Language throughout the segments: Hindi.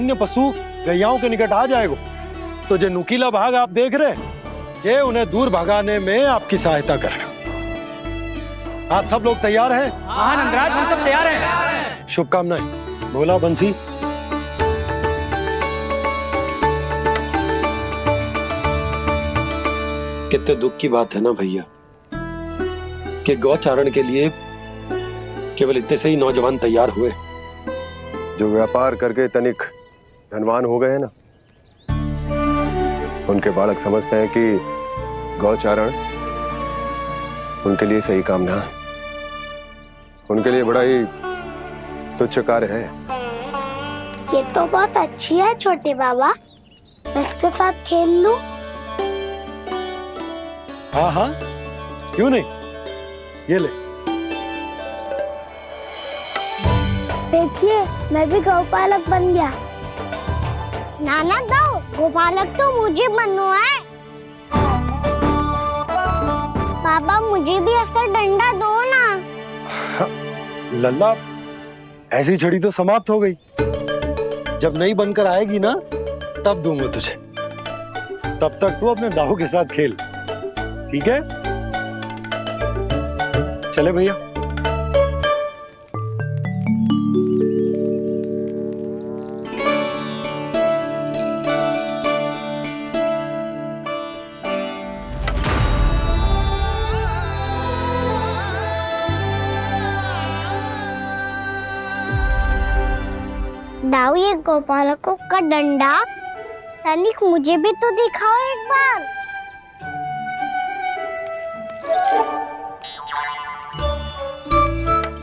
अन्य पशु गैयाओं के निकट आ जाएगा तो जो नुकीला भाग आप देख रहे ये उन्हें दूर भगाने में आपकी सहायता करेगा। आप सब लोग तैयार हैं? हाँ नंदराज, हम सब तैयार हैं। शुभकामनाएं। बोला बंसी। कितने दुख की बात है ना भैया कि गौचारण के लिए केवल इतने से ही नौजवान तैयार हुए जो व्यापार करके तनिक धनवान हो गए ना, उनके बालक समझते हैं कि गौचारण उनके लिए सही काम ना है, उनके लिए बड़ा ही तुच्छ कार्य है। ये तो बहुत अच्छी है छोटे बाबा, मैं इसके साथ खेल लूं? हाँ हाँ क्यों नहीं, ये ले। देखिए मैं भी गौपालक बन गया। नाना दो, गौपालक तो मुझे बनना है। पापा मुझे भी ऐसा डंडा दो ना। लल्ला ऐसी छड़ी तो समाप्त हो गई, जब नई बनकर आएगी ना तब दूंगा तुझे, तब तक तू अपने दाऊ के साथ खेल, ठीक है? चले भैया। दाऊ ये गौपालकों का डंडा तनिक मुझे भी तो दिखाओ एक बार।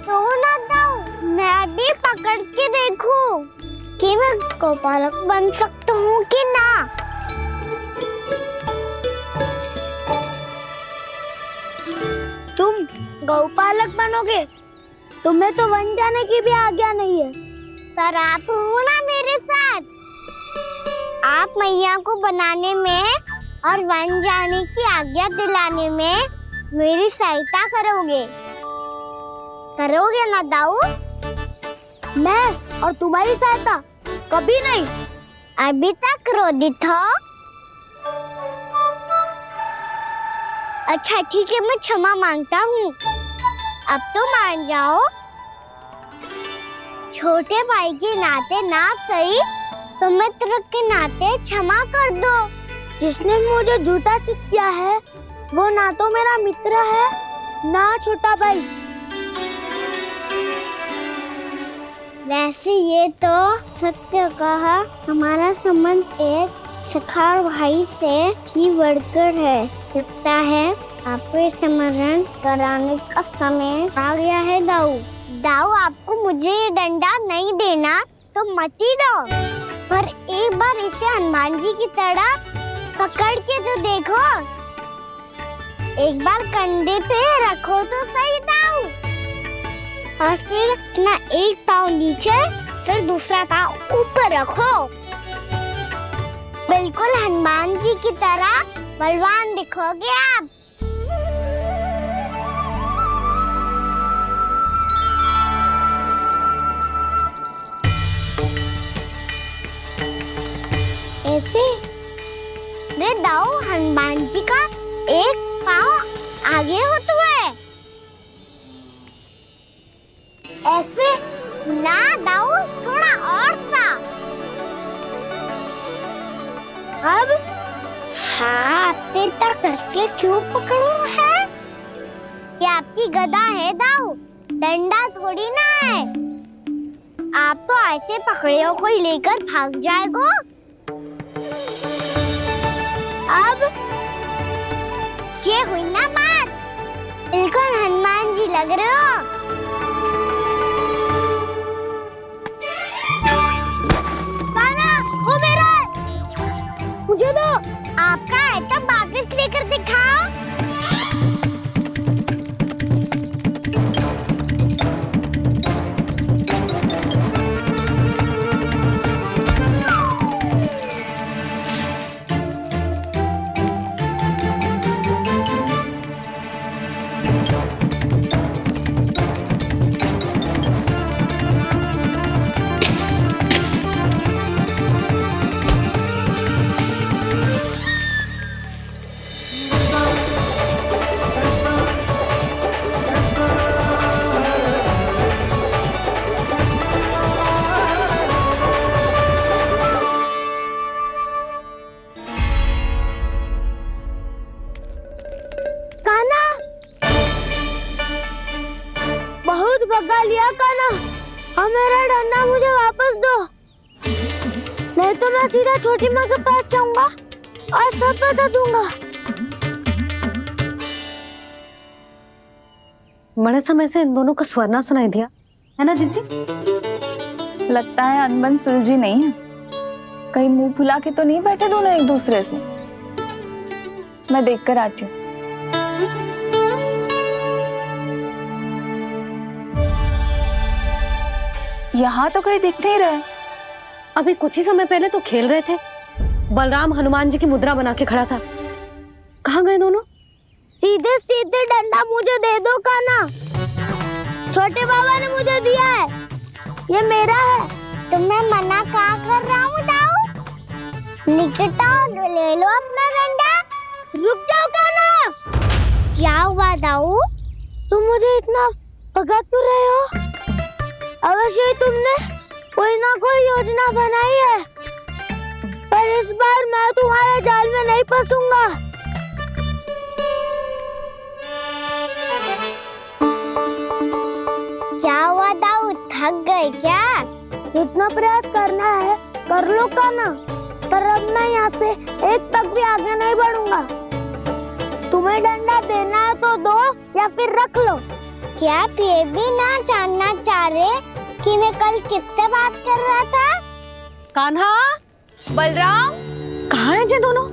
तो ना दाऊ, मैं भी पकड़ के देखूं कि मैं गौपालक बन सकता हूँ कि ना। तुम गौपालक बनोगे? तुम्हें तो वन जाने की भी आज्ञा नहीं है। पर आप हो ना मेरे साथ, आप मैया को बनाने में और वन जाने की आज्ञा दिलाने में मेरी सहायता करोगे, करोगे ना दाऊ? मैं और तुम्हारी सहायता कभी नहीं। अभी तक क्रोधित हो? अच्छा ठीक है, मैं क्षमा मांगता हूँ, अब तो मान जाओ। छोटे भाई के नाते ना सही तो मित्र के नाते क्षमा कर दो। जिसने मुझे झूठा सिद्ध किया है वो ना तो मेरा मित्र है ना छोटा भाई। वैसे ये तो सत्य कहा, हमारा संबंध एक सखा भाई से भी बढ़कर है। लगता है आपको स्मरण कराने का समय आ गया है दाऊ। दाऊ आपको मुझे ये डंडा नहीं देना तो मत ही दो, पर एक बार इसे हनुमान जी की तरह पकड़ के तो देखो। एक बार कंधे पे रखो तो सही दाऊ, और फिर अपना एक पाँव नीचे फिर दूसरा पाँव ऊपर रखो। बिल्कुल हनुमान जी की तरह बलवान दिखोगे आप। ऐसे रे दाऊ, हनुमान जी का एक पाँव आगे होता है। ऐसे ना दाऊ, थोड़ा और सा। अब हाथ तक करके क्यों पकड़ू है? ये आपकी गदा है दाऊ, डंडा थोड़ी ना है। आप तो ऐसे पकड़े हो कोई लेकर भाग जाएगा। अब ये हुई ना बात, बिल्कुल हनुमान जी लग रहे हो। पाना, वो मेरा, मुझे दो। आपका है तो वापस लेकर दिखाओ। नहीं तो मैं सीधा छोटी माँ के पास जाऊंगा और सब बता दूंगा। बड़े समय से इन दोनों का स्वर ना सुनाई दिया, है ना जीजी? लगता है अनबन सुलझी नहीं है। कहीं मुंह फुला के तो नहीं बैठे दोनों एक दूसरे से। मैं देख कर आती हूँ। यहाँ तो कहीं दिख नहीं रहे। अभी कुछ ही समय पहले तो खेल रहे थे। बलराम हनुमान जी की मुद्रा बना के खड़ा था। कहाँ गए दोनों? सीधे सीधे डंडा मुझे दे दो कान्हा। छोटे बाबा ने मुझे दिया है, ये मेरा है। तो मैं मना कहाँ कर रहा हूँ दाऊ? निकट आओ, ले लो अपना डंडा। रुक जाओ कान्हा। क्या हुआ दाऊ? तुम मुझे इतना भगा क्यों रहे हो? अवश्य ही तुमने कोई ना कोई योजना बनाई है, पर इस बार मैं तुम्हारे जाल में नहीं फंसूंगा। क्या हुआ दाऊ, थक गए क्या? जितना प्रयास करना है कर लो कान्हा, पर अब मैं यहाँ से एक तक भी आगे नहीं बढ़ूंगा। तुम्हें डंडा देना है तो दो या फिर रख लो। क्या आप ये भी ना जानना चाह रहे कि मैं कल किससे बात कर रहा था? कान्हा, बलराम, कहाँ है ये दोनों?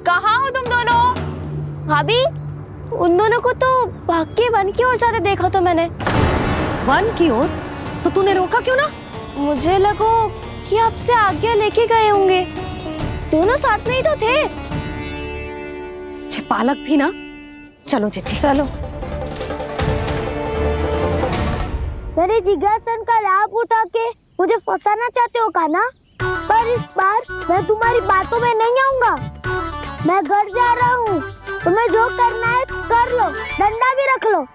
कहाँ हो तुम दोनों? भाभी, उन दोनों को तो भाग के वन की ओर जाते देखा तो मैंने। वन की ओर? तो तूने रोका क्यों ना? मुझे लगो कि आपसे आज्ञा लेके गए होंगे। दोनों साथ में ही तो थे। पालक भी ना। चलो जीजी चलो। मेरे जिज्ञासन का लाभ उठा के मुझे फंसाना चाहते हो कान्हा? पर इस बार मैं तुम्हारी बातों में नहीं आऊंगा। मैं घर जा रहा हूँ, तुम्हें जो करना है कर लो, डंडा भी रख लो।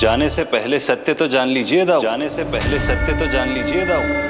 जाने से पहले सत्य तो जान लीजिए दाऊ। जाने से पहले सत्य तो जान लीजिए दाऊ।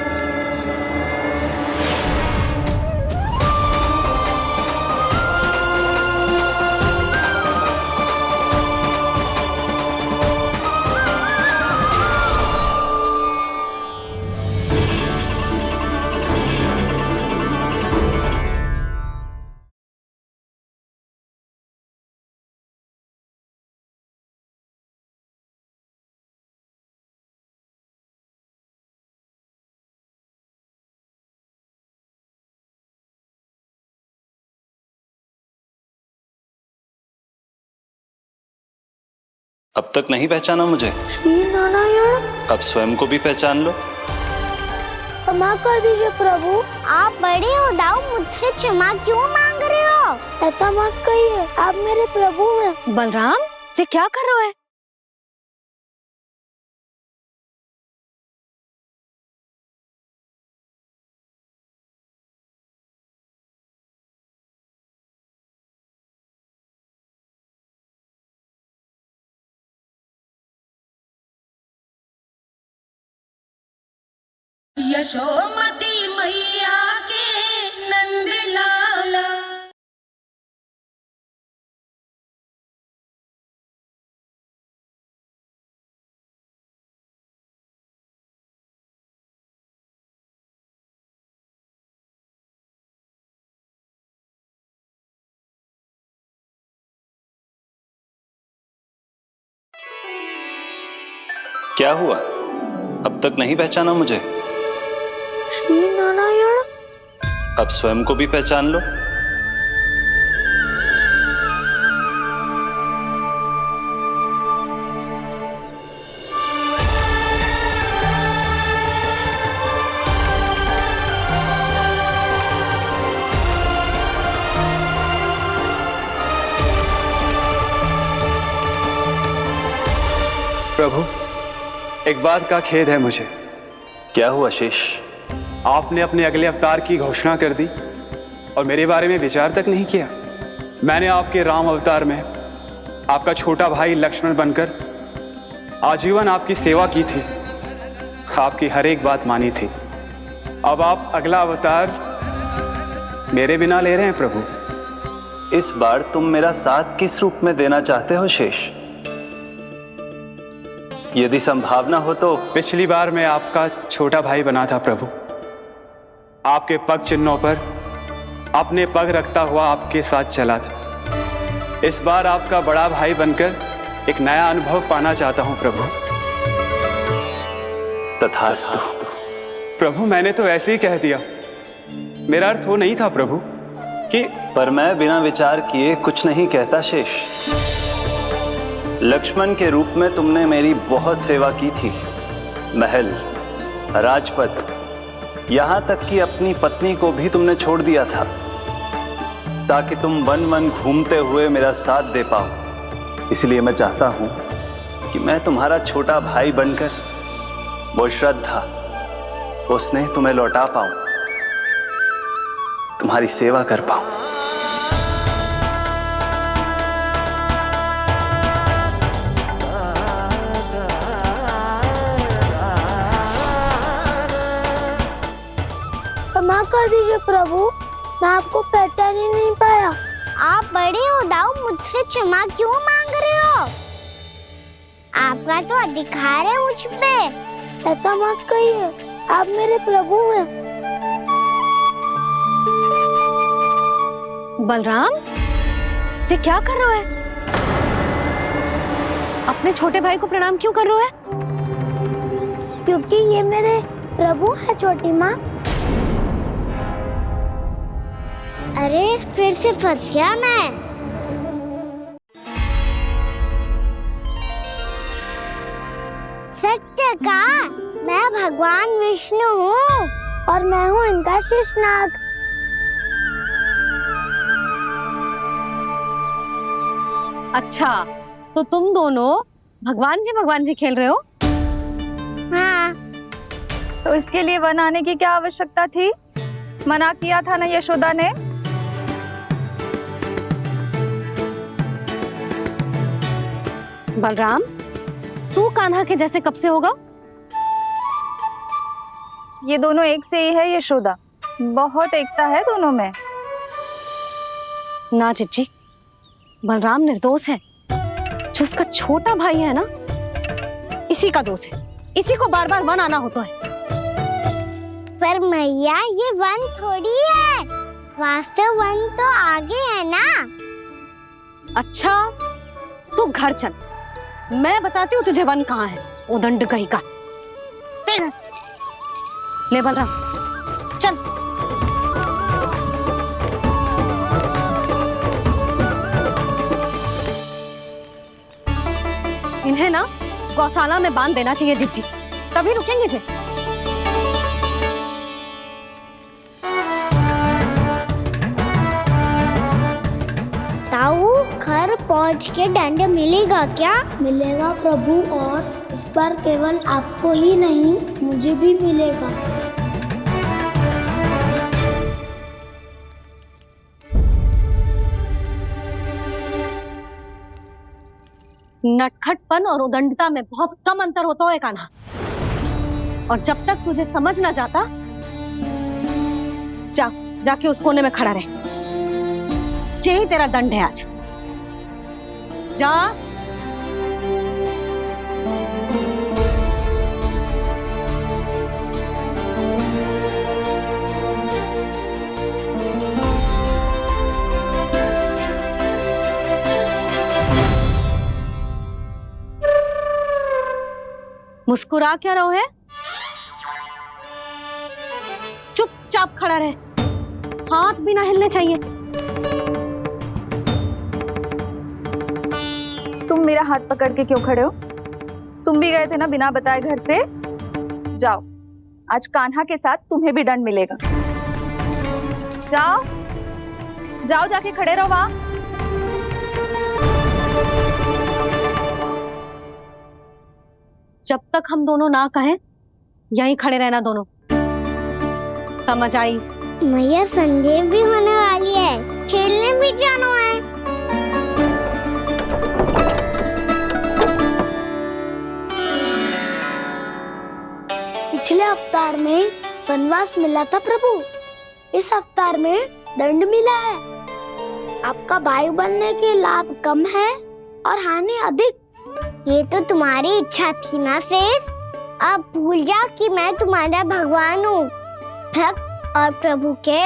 अब तक नहीं पहचाना मुझे? श्री नारायण। अब स्वयं को भी पहचान लो। क्षमा कर दीजिए प्रभु। आप बड़े हो दाऊ, मुझसे क्षमा क्यों मांग रहे हो? ऐसा मत कहिए, आप मेरे प्रभु हैं। बलराम, ये क्या कर रहे हो? यशोमती मैया के नंद लाला। क्या हुआ? अब तक नहीं पहचाना मुझे? श्री नारायण। अब स्वयं को भी पहचान लो। प्रभु, एक बात का खेद है मुझे। क्या हुआ शेष? आपने अपने अगले अवतार की घोषणा कर दी और मेरे बारे में विचार तक नहीं किया। मैंने आपके राम अवतार में आपका छोटा भाई लक्ष्मण बनकर आजीवन आपकी सेवा की थी, आपकी हर एक बात मानी थी। अब आप अगला अवतार मेरे बिना ले रहे हैं प्रभु। इस बार तुम मेरा साथ किस रूप में देना चाहते हो शेष? यदि संभावना हो तो पिछली बार मैं आपका छोटा भाई बना था प्रभु, आपके पग चिन्हों पर अपने पग रखता हुआ आपके साथ चला था। इस बार आपका बड़ा भाई बनकर एक नया अनुभव पाना चाहता हूं प्रभु। तथास्तु। प्रभु मैंने तो ऐसे ही कह दिया, मेरा अर्थ वो नहीं था प्रभु कि पर मैं बिना विचार किए कुछ नहीं कहता शेष। लक्ष्मण के रूप में तुमने मेरी बहुत सेवा की थी। महल, राजपथ, यहां तक कि अपनी पत्नी को भी तुमने छोड़ दिया था ताकि तुम वन वन घूमते हुए मेरा साथ दे पाओ। इसलिए मैं चाहता हूं कि मैं तुम्हारा छोटा भाई बनकर वो श्रद्धा, वो स्नेह तुम्हें लौटा पाऊं, तुम्हारी सेवा कर पाऊं। क्षमा कर दीजिए प्रभु, मैं आपको पहचान ही नहीं पाया। आप बड़े हो दाऊ, मुझसे क्षमा क्यों मांग रहे हो? आपका तो अधिकार है मुझ पे। ऐसा मत कहिए, आप मेरे प्रभु हैं। बलराम, ये क्या कर रहा है? अपने छोटे भाई को प्रणाम क्यों कर रहा है? क्योंकि ये मेरे प्रभु है छोटी माँ। अरे फिर से फंस गया मैं। सत्य का, मैं भगवान विष्णु हूँ और मैं हूँ इनका शेषनाग। अच्छा, तो तुम दोनों भगवान जी खेल रहे हो? हाँ। तो इसके लिए वन आने की क्या आवश्यकता थी? मना किया था ना यशोदा ने। बलराम, तू कान्हा के जैसे कब से होगा? ये दोनों एक से ही है यशोदा, बहुत एकता है दोनों में। ना चिच्ची, बलराम निर्दोष है। जो उसका छोटा भाई है ना, इसी का दोष है। इसी को बार बार वन आना होता है। पर मैया, ये वन थोड़ी है, वास्तव वन तो आगे है ना। अच्छा, तू घर चल, मैं बताती हूँ तुझे वन कहाँ है। उदंड कहीं का। ले बलराम, चल। इन्हें ना गौशाला में बांध देना चाहिए जिज्जी, तभी रुकेंगे जे। ताऊ, घर पहुंच के दंड मिलेगा क्या? मिलेगा प्रभु, और इस बार केवल आपको ही नहीं, मुझे भी मिलेगा। नटखटपन और उदंडता में बहुत कम अंतर होता है कान्हा, और जब तक तुझे समझ ना जाता, जाके उस कोने में खड़ा रहे। यही तेरा दंड है आज। जा। मुस्कुरा क्या रहो है? चुपचाप खड़ा रहे, हाथ भी ना हिलने चाहिए। तुम मेरा हाथ पकड़ के क्यों खड़े हो? तुम भी गए थे ना बिना बताए घर से। जाओ, आज कान्हा के साथ तुम्हें भी दंड मिलेगा। जाओ जाओ, जाके खड़े रहो वहां। जब तक हम दोनों ना कहें, यहीं खड़े रहना दोनों। समझ आई? मैया, संध्या भी होने वाली है, खेलने भी जाना है। पिछले अवतार में वनवास मिला था प्रभु, इस अवतार में दंड मिला है। आपका भाई बनने के लाभ कम है और हानि अधिक। ये तो तुम्हारी इच्छा थी ना शेष। अब भूल जा कि मैं तुम्हारा भगवान हूँ। भक्त और प्रभु के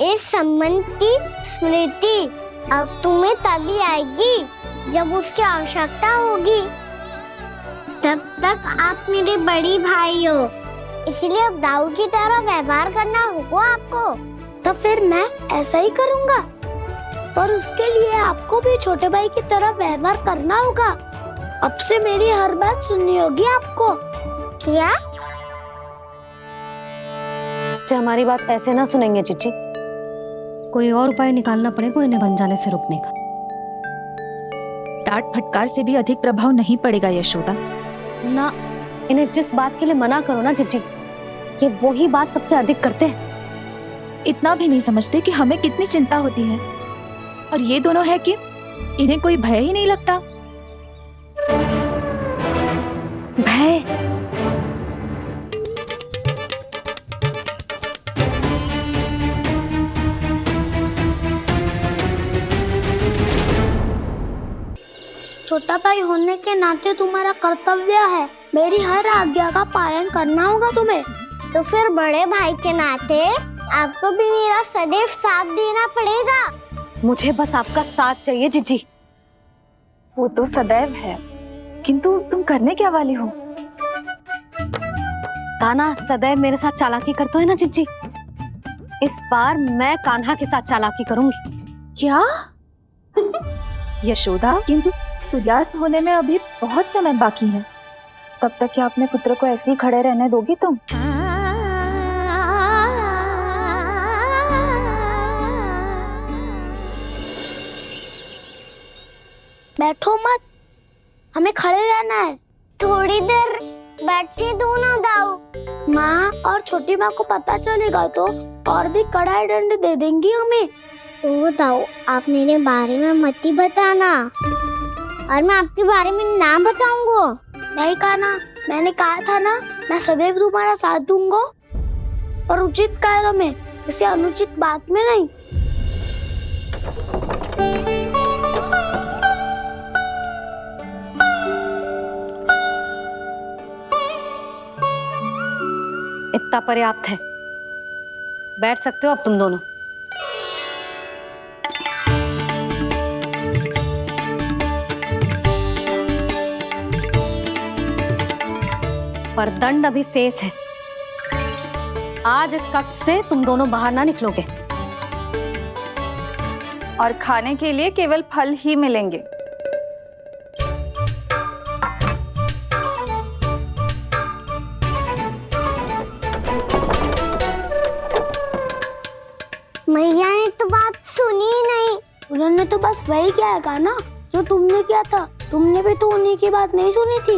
इस संबंध की स्मृति अब तुम्हें तभी आएगी जब उसकी आवश्यकता होगी। तब तक आप मेरे बड़ी भाई हो, इसलिए अब दाऊ की तरह व्यवहार करना होगा आपको। तो फिर मैं ऐसा ही करूँगा, पर उसके लिए आपको भी छोटे भाई की तरह व्यवहार करना होगा। अब से मेरी हर बात सुननी होगी आपको। क्या? हमारी बात ऐसे ना सुनेंगे चिच्ची। कोई और उपाय निकालना पड़ेगा इन्हें बन जाने से रुकने का। डांट फटकार से भी अधिक प्रभाव नहीं पड़ेगा यशोदा। ना, इन्हें जिस बात के लिए मना करो ना चिच्ची, ये वही बात सबसे अधिक करते हैं। इतना भी नहीं समझते कि हमें कितनी चिंता होती है, और ये दोनों है कि इन्हें कोई भय ही नहीं लगता। भय? छोटा भाई होने के नाते तुम्हारा कर्तव्य है, मेरी हर आज्ञा का पालन करना होगा तुम्हें। तो फिर बड़े भाई के नाते आपको भी मेरा सदैव साथ देना पड़ेगा। मुझे बस आपका साथ चाहिए चिच्ची। वो तो सदैव है, किंतु तुम करने क्या वाली हो? कान्हा सदैव मेरे साथ चालाकी करता है ना चिच्ची। इस बार मैं कान्हा के साथ चालाकी करूंगी। क्या? यशोदा, किंतु सूर्यास्त होने में अभी बहुत समय बाकी है। तब तक क्या अपने पुत्र को ऐसे ही खड़े रहने दोगी तुम? बैठो मत, हमें खड़े रहना है। थोड़ी देर बैठे दो ना दाऊ। माँ और छोटी माँ को पता चलेगा तो और भी कड़ा दंड दे देंगी हमें। ओ दाऊ, आप मेरे बारे में मत ही बताना, और मैं आपके बारे में ना बताऊंगा। नहीं कान्हा, मैंने कहा था ना, मैं सदैव तुम्हारा साथ दूंगा, और उचित कार्य में, किसी अनुचित बात में नहीं। इतना पर्याप्त है, बैठ सकते हो अब तुम दोनों। पर दंड अभी शेष है। आज इस कक्ष से तुम दोनों बाहर ना निकलोगे, और खाने के लिए केवल फल ही मिलेंगे। मैया ने तो बात सुनी ही नहीं। उन्होंने तो बस वही किया ना जो तुमने किया था। तुमने भी तो उन्हीं की बात नहीं सुनी थी।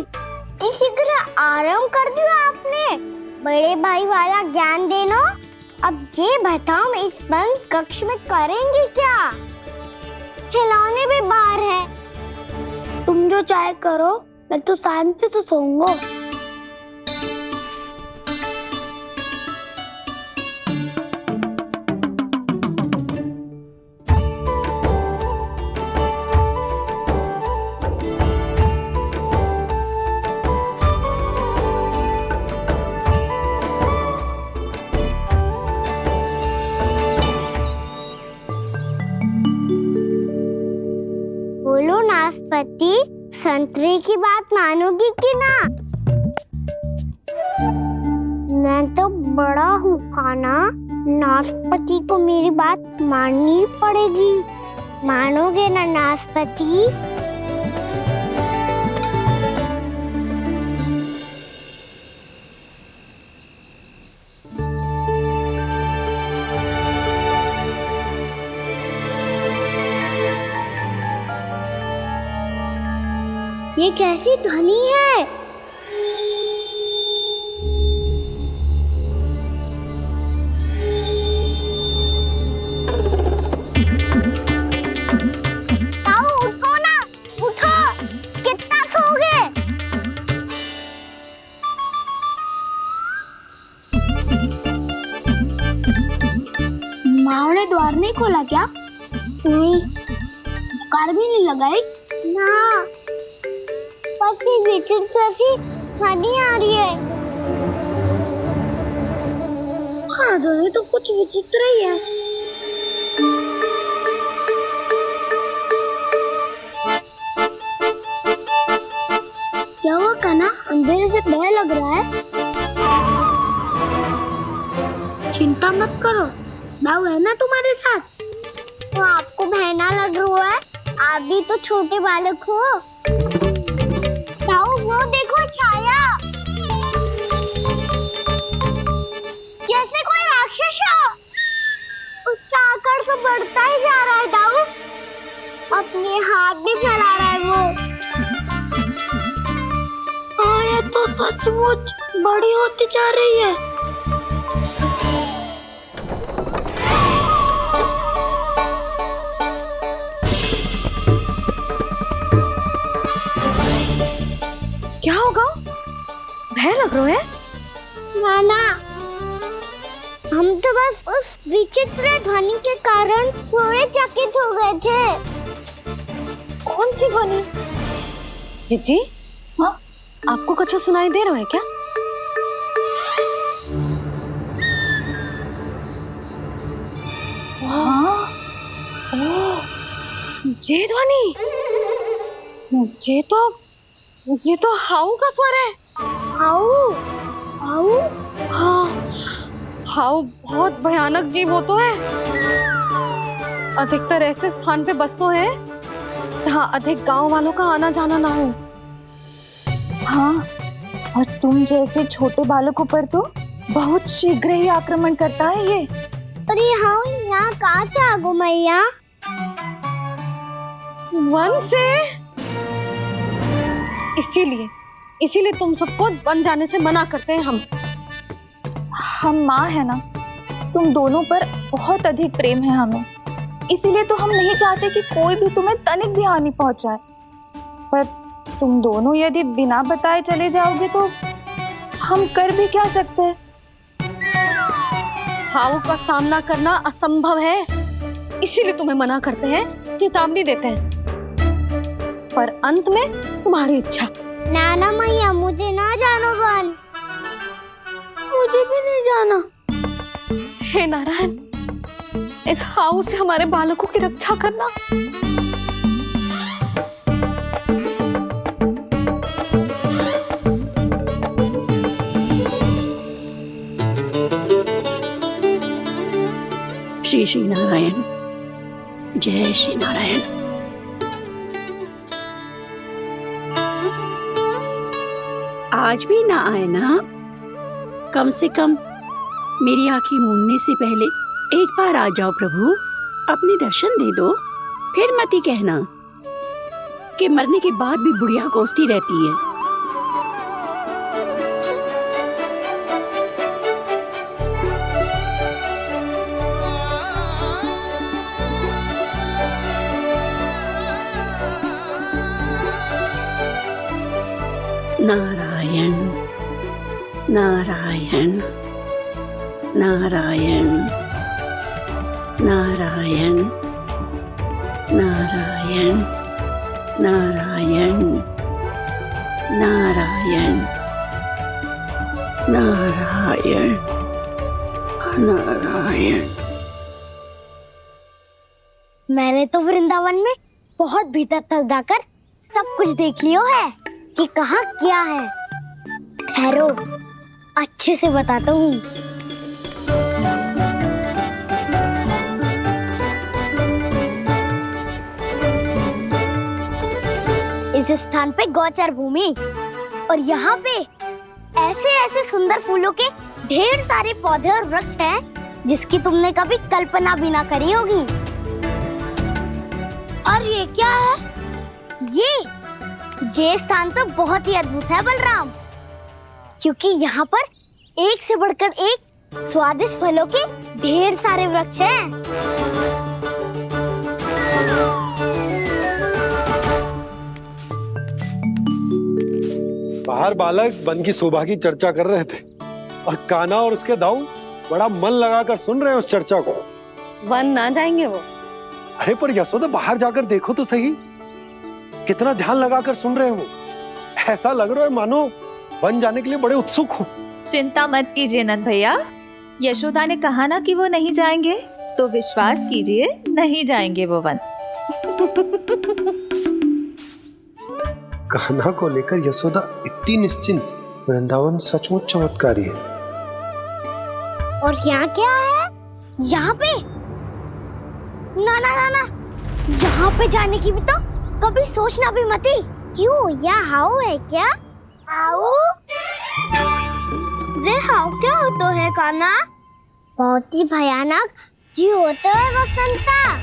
इसी तरह आराम कर दिया आपने। बड़े भाई वाला ज्ञान देना। अब ये बताओ, इस बंद कक्ष में करेंगे क्या? खिलौने भी बाहर है। तुम जो चाहे करो, मैं तो शांति से सोऊंगा। बोलो नाशपाती, संतरे की बात मानोगी कि ना? मैं तो बड़ा हूँ कान्हा, नाशपाती को मेरी बात माननी पड़ेगी। मानोगे ना नाशपाती? ये कैसी ध्वनि है? ताऊ उठो ना, उठो, कितना सोओगे? माँ ने द्वार नहीं खोला क्या? नहीं। कार भी नहीं लगाई? ना। पर ऐसी विचित्र सी ध्वनि आ रही है। हाँ ध्वनि तो कुछ विचित्र ही है। क्या हुआ कान्हा, अंधेरे से भय लग रहा है? चिंता मत करो, दाऊ है ना तुम्हारे साथ। तो आपको भय ना लग रहा है? आप भी तो छोटे बालक हो। दाऊ वो देखो छाया, जैसे कोई राक्षस हो। उसका आकार तो बढ़ता ही जा रहा है दाऊ, अपने हाथ भी फैला रहा है वो। हाँ ये तो सचमुच बड़ी होती जा रही है। क्या होगा? भय लग रहा है? नाना, हम तो बस उस विचित्र ध्वनि के कारण थोड़े चकित हो गए थे। कौन सी ध्वनि? जीजी, हाँ आपको कुछ सुनाई दे रहा है क्या? हाँ, ओह, ये ध्वनि, ये तो हाउ का स्वर है। हाउ? हाउ? हाँ, हाउ बहुत भयानक जीव हो तो है। अधिकतर ऐसे स्थान पे बस तो है जहाँ अधिक गांव वालों का आना जाना ना हो। हाँ, और तुम जैसे छोटे बालकों पर तो बहुत शीघ्र ही आक्रमण करता है ये। पर ये हाउ यहाँ कहाँ से आ गो मैया? वन से। इसीलिए तुम सबको वन जाने से मना करते हैं हम माँ है ना, तुम दोनों पर बहुत अधिक प्रेम है हमें, इसीलिए तो हम नहीं चाहते कि कोई भी तुम्हें तनिक भी हानि पहुंचाए। पर तुम दोनों यदि बिना बताए चले जाओगे तो हम कर भी क्या सकते हैं? हाउ का सामना करना असंभव है, इसीलिए तुम्हें मना करते हैं, चेतावनी देते हैं। पर अंत में तुम्हारी इच्छा। नाना मैया मुझे ना जानो वन, मुझे भी नहीं जाना। हे नारायण, इस हाउ से हमारे बालकों की रक्षा करना। श्री श्री नारायण, जय श्री नारायण। आज भी ना आए ना? कम से कम मेरी आंखें मूंदने से पहले एक बार आ जाओ प्रभु, अपने दर्शन दे दो। फिर मत ही कहना कि मरने के बाद भी बुढ़िया कोसती रहती है। नारायण नारायण नारायण नारायण नारायण नारायण नारायण नारायण नारायण। मैंने तो वृंदावन में बहुत भीतर तक जाकर सब कुछ देख लियो है कि कहाँ क्या है। ठहरो, अच्छे से बताता हूँ। इस स्थान पे गौचर भूमि, और यहाँ पे ऐसे ऐसे सुंदर फूलों के ढेर सारे पौधे और वृक्ष हैं जिसकी तुमने कभी कल्पना भी ना करी होगी। और ये क्या है? ये स्थान तो बहुत ही अद्भुत है बलराम, क्योंकि यहाँ पर एक से बढ़कर एक स्वादिष्ट फलों के ढेर सारे वृक्ष हैं। बाहर बालक वन की शोभा की चर्चा कर रहे थे और कान्हा और उसके दाऊ बड़ा मन लगाकर सुन रहे हैं उस चर्चा को। वन ना जाएंगे वो। अरे पर यशोदा बाहर जाकर देखो तो सही, कितना ध्यान लगाकर सुन रहे हो। ऐसा लग रहा है मानो बन जाने के लिए बड़े उत्सुक हो। चिंता मत कीजिए नंद भैया, यशोदा ने कहा ना कि वो नहीं जाएंगे, तो विश्वास कीजिए नहीं जाएंगे वो वन। कान्हा को लेकर यशोदा इतनी निश्चिंत, वृंदावन सचमुच चमत्कारी है। और यहाँ क्या है? यहाँ पे ना ना ना ना, यहाँ पे जाने की भी तो कभी सोचना भी मत ही। क्यों, यहाँ हाउ है क्या? हाउ? ये हाउ क्या होता है कान्हा? बहुत ही भयानक जी होता है वसंता,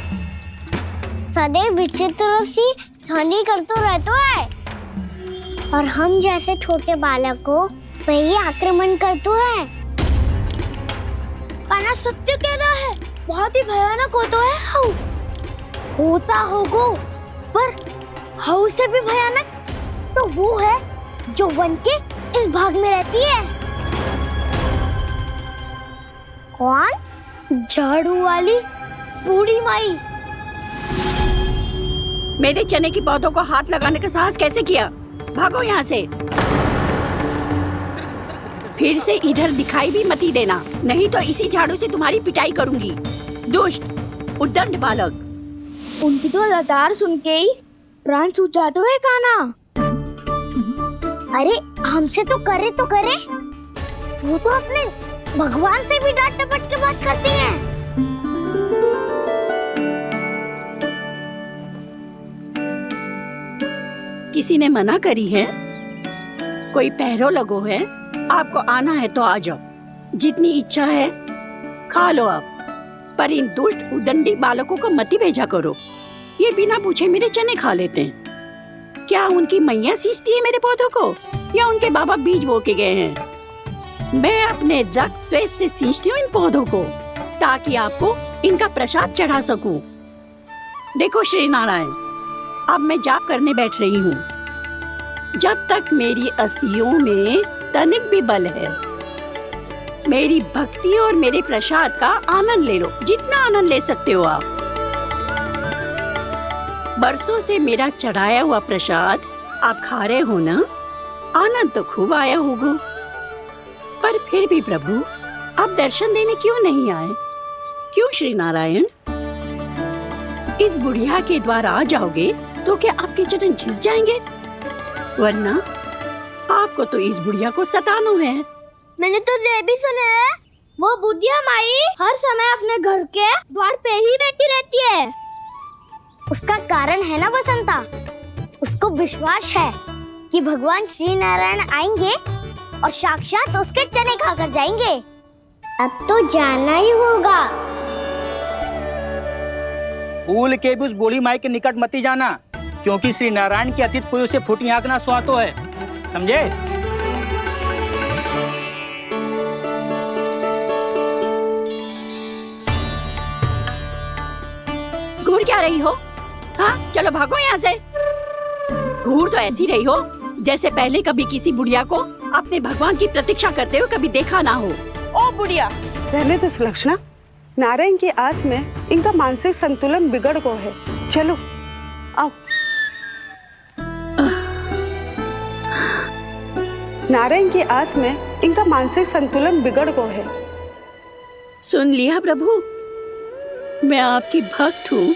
सदैव विचित्र सी ध्वनि करते रहता है और हम जैसे छोटे बालक को वही आक्रमण करते हैं। कान्हा सत्य कह रहा है, बहुत ही भयानक होता है हाउ। होता होगा, पर हाउ से भी भयानक तो वो है जो वन के इस भाग में रहती है। कौन? झाड़ू वाली बूढ़ी माई। मेरे चने की पौधों को हाथ लगाने का साहस कैसे किया? भागो यहाँ से। फिर से इधर दिखाई भी मत देना, नहीं तो इसी झाड़ू से तुम्हारी पिटाई करूंगी। दुष्ट उद्दंड बालक। उनकी तो लतार सुन के ही प्राण सूझ जाते हैं कान्हा। अरे हमसे तो करे, वो तो अपने भगवान से भी डांट डपट के बात करती हैं। किसी ने मना करी है? कोई पहरो लगो है? आपको आना है तो आ जाओ, जितनी इच्छा है खा लो आप, पर इन दुष्ट उदंडी बालकों को मत ही भेजा करो। ये बिना पूछे मेरे चने खा लेते हैं। क्या उनकी मैया सींचती है मेरे पौधों को, या उनके बाबा बीज बो के गए हैं? मैं अपने रक्त स्वेद से सींचती हूँ इन पौधों को, ताकि आपको इनका प्रसाद चढ़ा सकूं। देखो श्री नारायण, अब मैं जाप करने बैठ रही हूँ। जब तक मेरी अस्थियों में तनिक भी बल है, मेरी भक्ति और मेरे प्रसाद का आनंद ले लो, जितना आनंद ले सकते हो आप। बरसों से मेरा चढ़ाया हुआ प्रसाद आप खा रहे हो ना, आनंद तो खूब आया होगा। पर फिर भी प्रभु, आप दर्शन देने क्यों नहीं आए? क्यों श्री नारायण? इस बुढ़िया के द्वार आ जाओगे तो क्या आपके चरण घिस जाएंगे? वरना आपको तो इस बुढ़िया को सताना है। मैंने तो ये भी सुना है, वो बुढ़िया माई हर समय अपने घर के द्वार पे ही बैठी रहती है। उसका कारण है ना बसंता, उसको विश्वास है कि भगवान श्री नारायण आएंगे और साक्षात उसके चने खाकर जाएंगे। अब तो जाना ही होगा। भूल के भी उस बूढ़ी माई के निकट मत ही जाना, क्योंकि श्री नारायण की अतीत कोई उसे फूटी आंख ना सुहातो है, समझे? घूर क्या रही हो? हाँ, चलो भागो यहाँ से। घूर तो ऐसी रही हो जैसे पहले कभी किसी बुढ़िया को अपने भगवान की प्रतीक्षा करते हुए कभी देखा ना हो। ओ बुढ़िया, रहने दो सुलक्षणा। नारायण की आस में इनका मानसिक संतुलन बिगड़ गया है। चलो आओ। नारायण की आस में इनका मानसिक संतुलन बिगड़ गया है। सुन लिया प्रभु, मैं आपकी भक्त हूँ।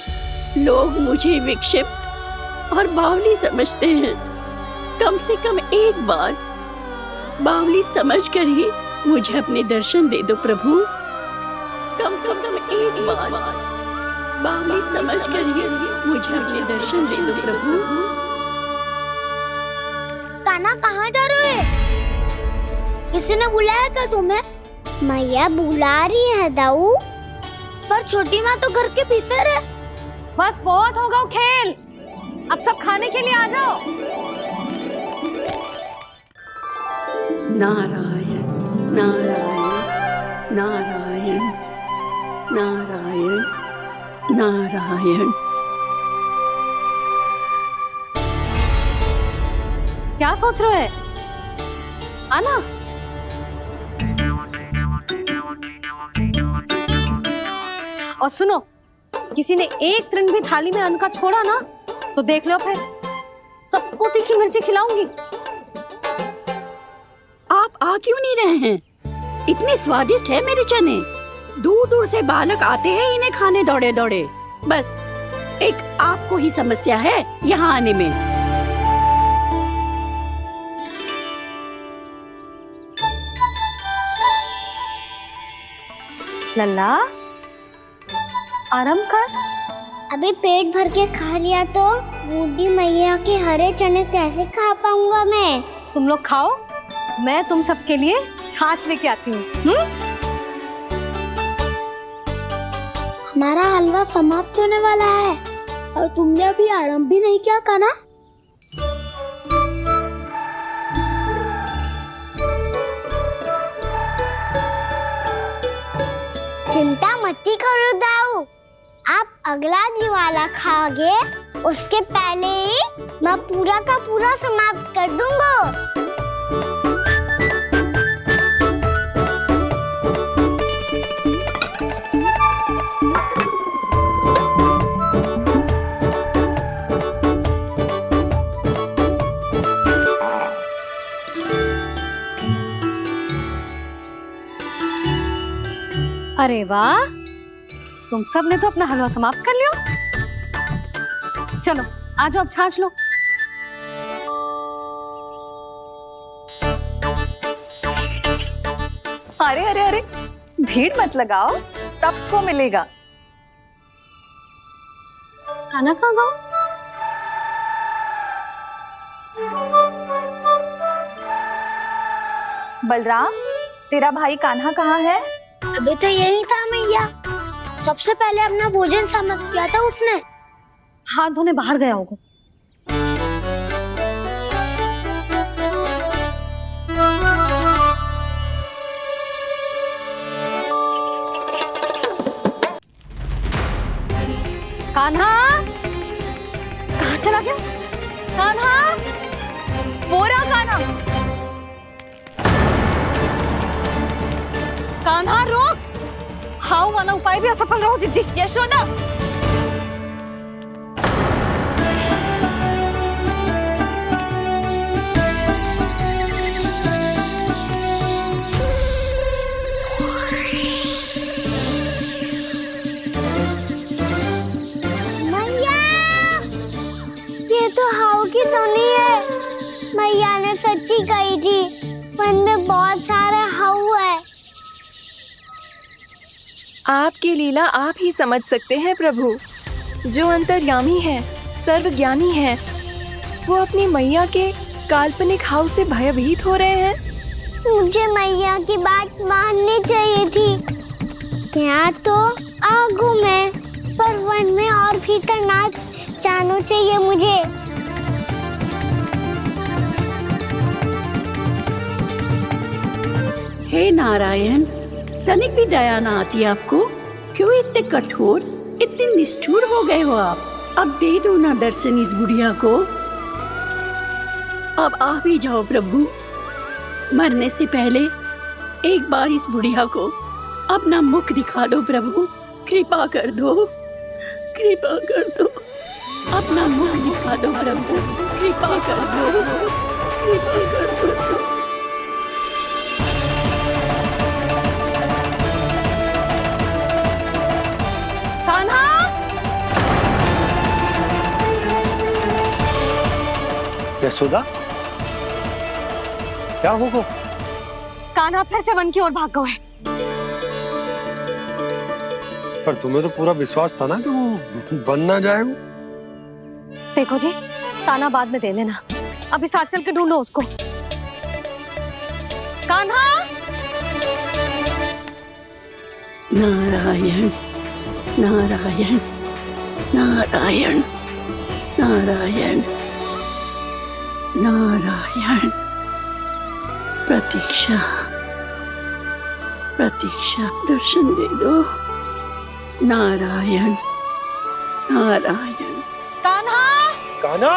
लोग मुझे विक्षिप्त और बावली समझते हैं। कम से कम एक बार बावली समझकर ही मुझे अपने दर्शन दे दो प्रभु। कम से कम एक बार बावली समझकर ही मुझे अपने दर्शन दे दो प्रभु। कान्हा कहाँ जा रहे हो? किसी ने बुलाया था तुम्हें? मैया बुला रही है दाऊ, पर छोटी माँ तो घर के भीतर है। बस बहुत हो गया खेल, अब सब खाने के लिए आ जाओ। नारायण नारायण नारायण नारायण नारायण। क्या सोच रहे हैं? आना। और सुनो, किसी ने एक तृण भी थाली में अन्न का छोड़ा ना, तो देख लो फिर सबको तीखी मिर्ची खिलाऊंगी। खा क्यों नहीं रहे हैं? इतने स्वादिष्ट है मेरे चने। दूर दूर से बालक आते हैं इन्हें खाने दौड़े दौड़े। बस एक आपको ही समस्या है यहाँ आने में। लल्ला, आराम कर। अभी पेट भर के खा लिया तो बूढ़ी मैया के हरे चने कैसे खा पाऊंगा मैं? तुम लोग खाओ, मैं तुम सबके लिए छाछ लेके आती हूँ। हमारा हलवा समाप्त होने वाला है और तुमने अभी आराम भी नहीं किया कान्हा। चिंता मत करो दाऊ, आप अगला दिवाला खाओगे उसके पहले ही मैं पूरा का पूरा समाप्त कर दूंगा। अरे वाह, तुम सब ने तो अपना हलवा समाप्त कर लिया। चलो आ जाओ, अब छाछ लो। अरे अरे अरे, भीड़ मत लगाओ, सबको मिलेगा। खाना कहाँ गया? बलराम, तेरा भाई कान्हा कहाँ है? अभी तो यही था मैया, सबसे पहले अपना भोजन समाप्त किया था उसने। हाथ धोने बाहर गया होगा। कान्हा, कहाँ चला गया? कान्हा, वो रहा कान्हा। कान्हा रोक! हाउ वाला उपाय भी असफल रहो जिज्जी। यशोदा, मैया, ये तो हाउ की तो नहीं है। मैया ने सच्ची कही थी, वन में बहुत सारे हाउ है। आपकी लीला आप ही समझ सकते हैं प्रभु। जो अंतर्यामी है, सर्वज्ञानी है, वो अपनी मैया के काल्पनिक हाव से भयभीत हो रहे हैं। मुझे मैया की बात माननी चाहिए थी। यहाँ तो आगू में, पर वन में और भीतर ना जाना चाहिए मुझे। हे नारायण, तनिक भी दया ना आती आपको? क्यों इतने कठोर, इतने निष्ठुर हो गए हो आप? अब दे दो ना दर्शन इस बुढ़िया को। अब आ भी जाओ प्रभु, मरने से पहले एक बार इस बुढ़िया को अपना मुख दिखा दो प्रभु। कृपा कर दो, कृपा कर दो, अपना मुख दिखा दो प्रभु। कृपा कर दो, कृपा कर दो। कान्हा, यशोदा, क्या होगा? कान्हा फिर से वन की ओर भाग गए। पर तुम्हें तो पूरा विश्वास था ना कि वो बन ना जाए। वो देखो जी, ताना बाद में दे लेना, अभी साथ चल के ढूंढो उसको। कान्हा, नारायण नारायण नारायण नारायण नारायण। प्रतीक्षा प्रतीक्षा, दर्शन दे दो। नारायण नारायण। कान्हा, कान्हा,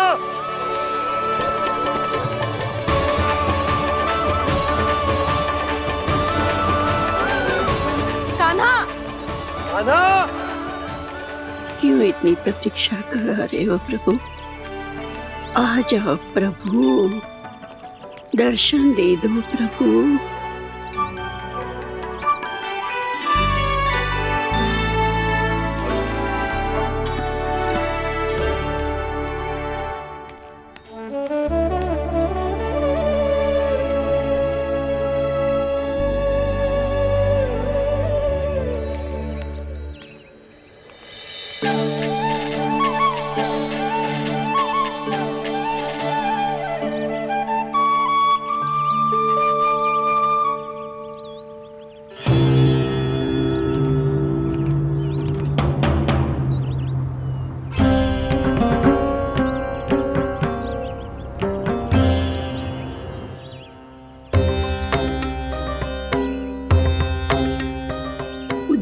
कान्हा, कान्हा, क्यों इतनी प्रतीक्षा करा रहे हो प्रभु? आ जाओ प्रभु, दर्शन दे दो प्रभु।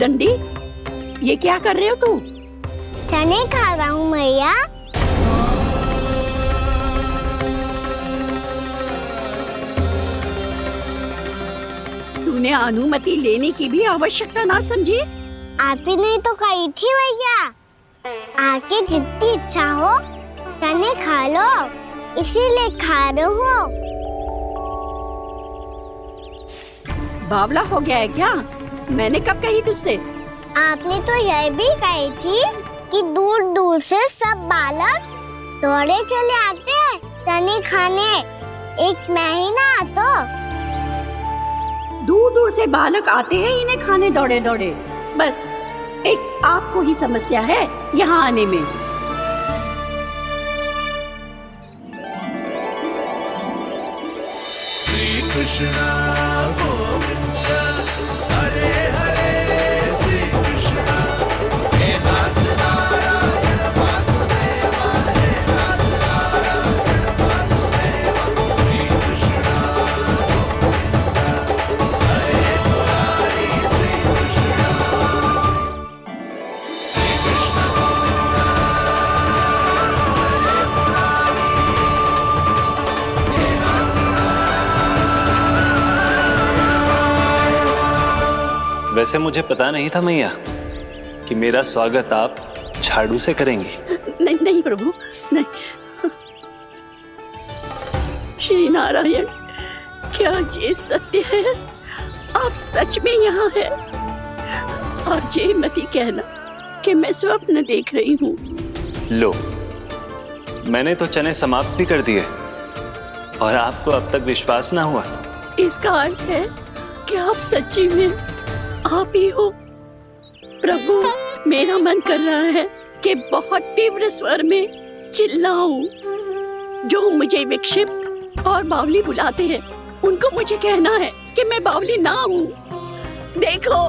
दंडी, ये क्या कर रहे हो तू? चने खा रहा हूँ मैया। तूने अनुमति लेने की भी आवश्यकता ना समझी? आप ही नहीं तो कही थी भैया, आके जितनी इच्छा हो चने खा लो, इसीलिए खा रहे हो। बावला हो गया है क्या? मैंने कब कही तुझसे? आपने तो यह भी कही थी कि दूर दूर से सब बालक दौड़े चले आते हैं चने खाने, एक महीना तो दूर दूर से बालक आते हैं इन्हें खाने दौड़े दौड़े। बस एक आपको ही समस्या है यहाँ आने में। श्री कृष्णा गोविंद हरे हरे, श्री कृष्णा हे नाथ नारायण वासुदेव, हे नाथ नारायण वासुदेव, श्री कृष्णा गोविंद हरे मुरारी, श्री कृष्णा श्री कृष्ण गोविंद हरे मुरारी, हे नाथ वैसे मुझे पता नहीं था मैया कि मेरा स्वागत आप झाड़ू से करेंगी। नहीं नहीं प्रभु, नहीं। श्री नारायण, क्या ये सत्य है? आप सच में यहाँ हैं? और ये मती कहना कि मैं स्वप्न देख रही हूँ। लो, मैंने तो चने समाप्त भी कर दिए और आपको अब तक विश्वास ना हुआ। इसका अर्थ है कि आप सच्ची में आप ही हो। प्रभु, मेरा मन कर रहा है कि बहुत तीव्र स्वर में चिल्लाऊं। जो मुझे विक्षिप्त और बावली बुलाते हैं उनको मुझे कहना है कि मैं बावली ना हूँ। देखो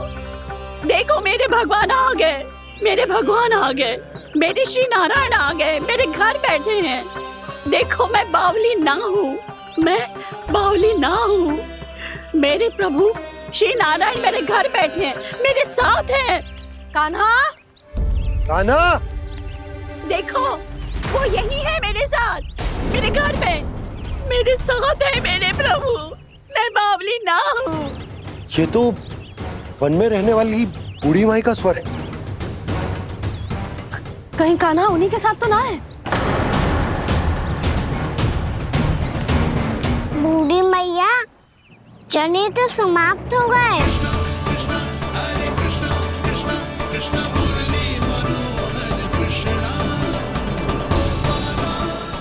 देखो, मेरे भगवान आ गए, मेरे भगवान आ गए, मेरे श्री नारायण आ गए, मेरे घर बैठे हैं। देखो, मैं बावली ना हूँ, मैं बावली ना हूँ। मेरे प्रभु श्री नारायण मेरे घर बैठे हैं, मेरे साथ हैं। कान्हा, कान्हा, देखो वो यही है मेरे साथ, मेरे घर में मेरे साथ है मेरे प्रभु। मैं बावली ना हूँ। ये तो वन में रहने वाली बूढ़ी माई का स्वर है। कहीं कान्हा उन्हीं के साथ तो ना है? बूढ़ी मैया, चने तो समाप्त हो गए।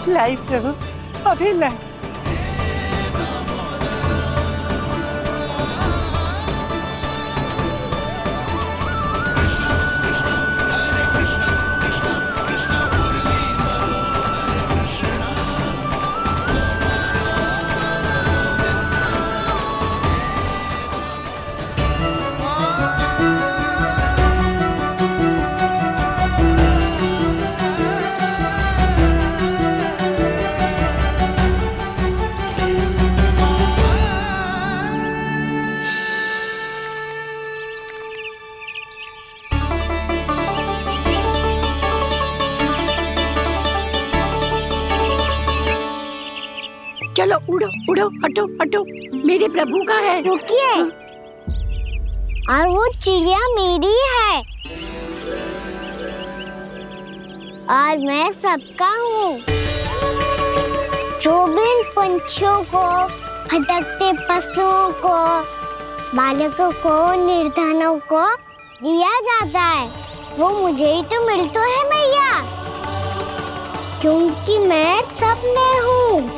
लाई प्रभु, अभी लाई। चलो उड़ो उड़ो, हटो हटो, मेरे प्रभु का है। रुकिए, और वो चिड़िया मेरी है और मैं सबका हूँ। जो भी इन पंछियों को भटकते पशुओं को, बालकों को, निर्धनों को दिया जाता है। वो मुझे ही तो मिलते है मैया, क्योंकि मैं सब में हूँ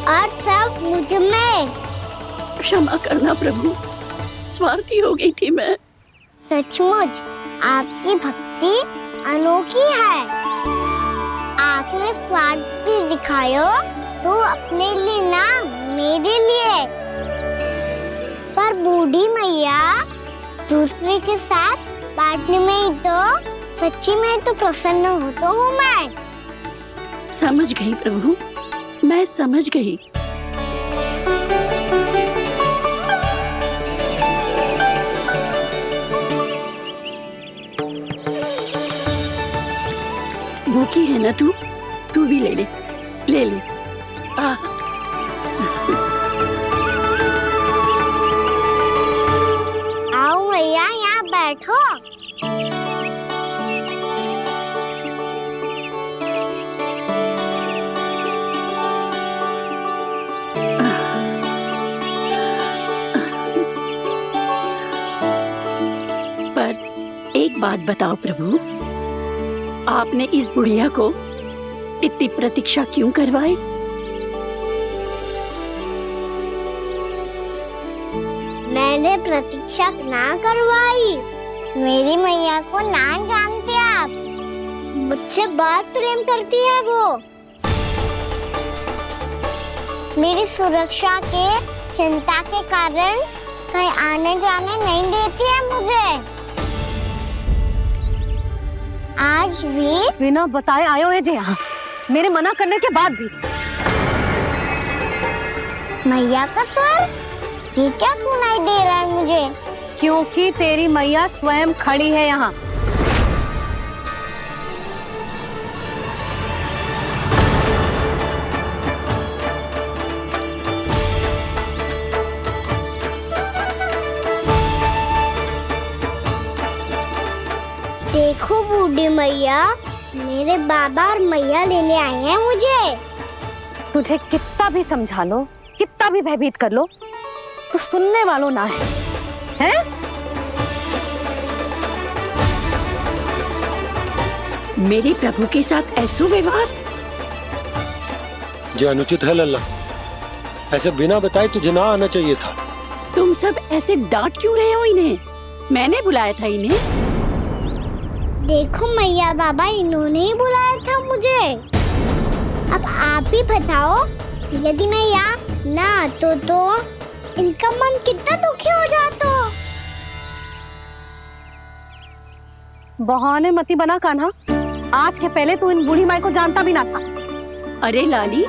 और सब मुझ में। क्षमा करना प्रभु, स्वार्थी हो गई थी मैं। सचमुच आपकी भक्ति अनोखी है। आपने स्वार्थ भी दिखायो तो अपने लिए ना, मेरे लिए। पर बूढ़ी मैया, दूसरे के साथ बांटने में ही तो सच्ची में तो प्रसन्न होता हूँ मैं। समझ गई प्रभु, मैं समझ गई। भूखी है ना तू भी ले ले, ले ले। आओ मैया, यहाँ बैठो। पर एक बात बताओ प्रभु, आपने इस बुढ़िया को इतनी प्रतीक्षा क्यों करवाई? मैंने प्रतीक्षा ना करवाई। मेरी मैया को ना जानते आप, मुझसे बहुत प्रेम करती है वो। मेरी सुरक्षा के चिंता के कारण कहीं आने जाने नहीं देती है मुझे। आज भी बिना बताए आयो है जी यहाँ, मेरे मना करने के बाद भी। मैया का स्वर, ये क्या सुनाई दे रहा है मुझे? क्योंकि तेरी मैया स्वयं खड़ी है यहाँ। देखो बूढ़ी मैया, मेरे बाबा और मैया लेने आए हैं मुझे। तुझे कितना भी समझा लो, कितना भी भयभीत कर लो, तो सुनने वालों ना है, हैं? मेरे प्रभु के साथ ऐसा व्यवहार जो अनुचित है लल्ला। ऐसे बिना बताए तुझे ना आना चाहिए था। तुम सब ऐसे डांट क्यों रहे हो इन्हें? मैंने बुलाया था इन्हें। देखो मैया बाबा, इन्होंने ही बुलाया था मुझे। अब आप ही बताओ, यदि मैं यहाँ ना आतो तो इनका मन कितना दुखी हो जाता। बहाने मती बना कान्हा, आज के पहले तू इन बूढ़ी माई को जानता भी ना था। अरे लाली,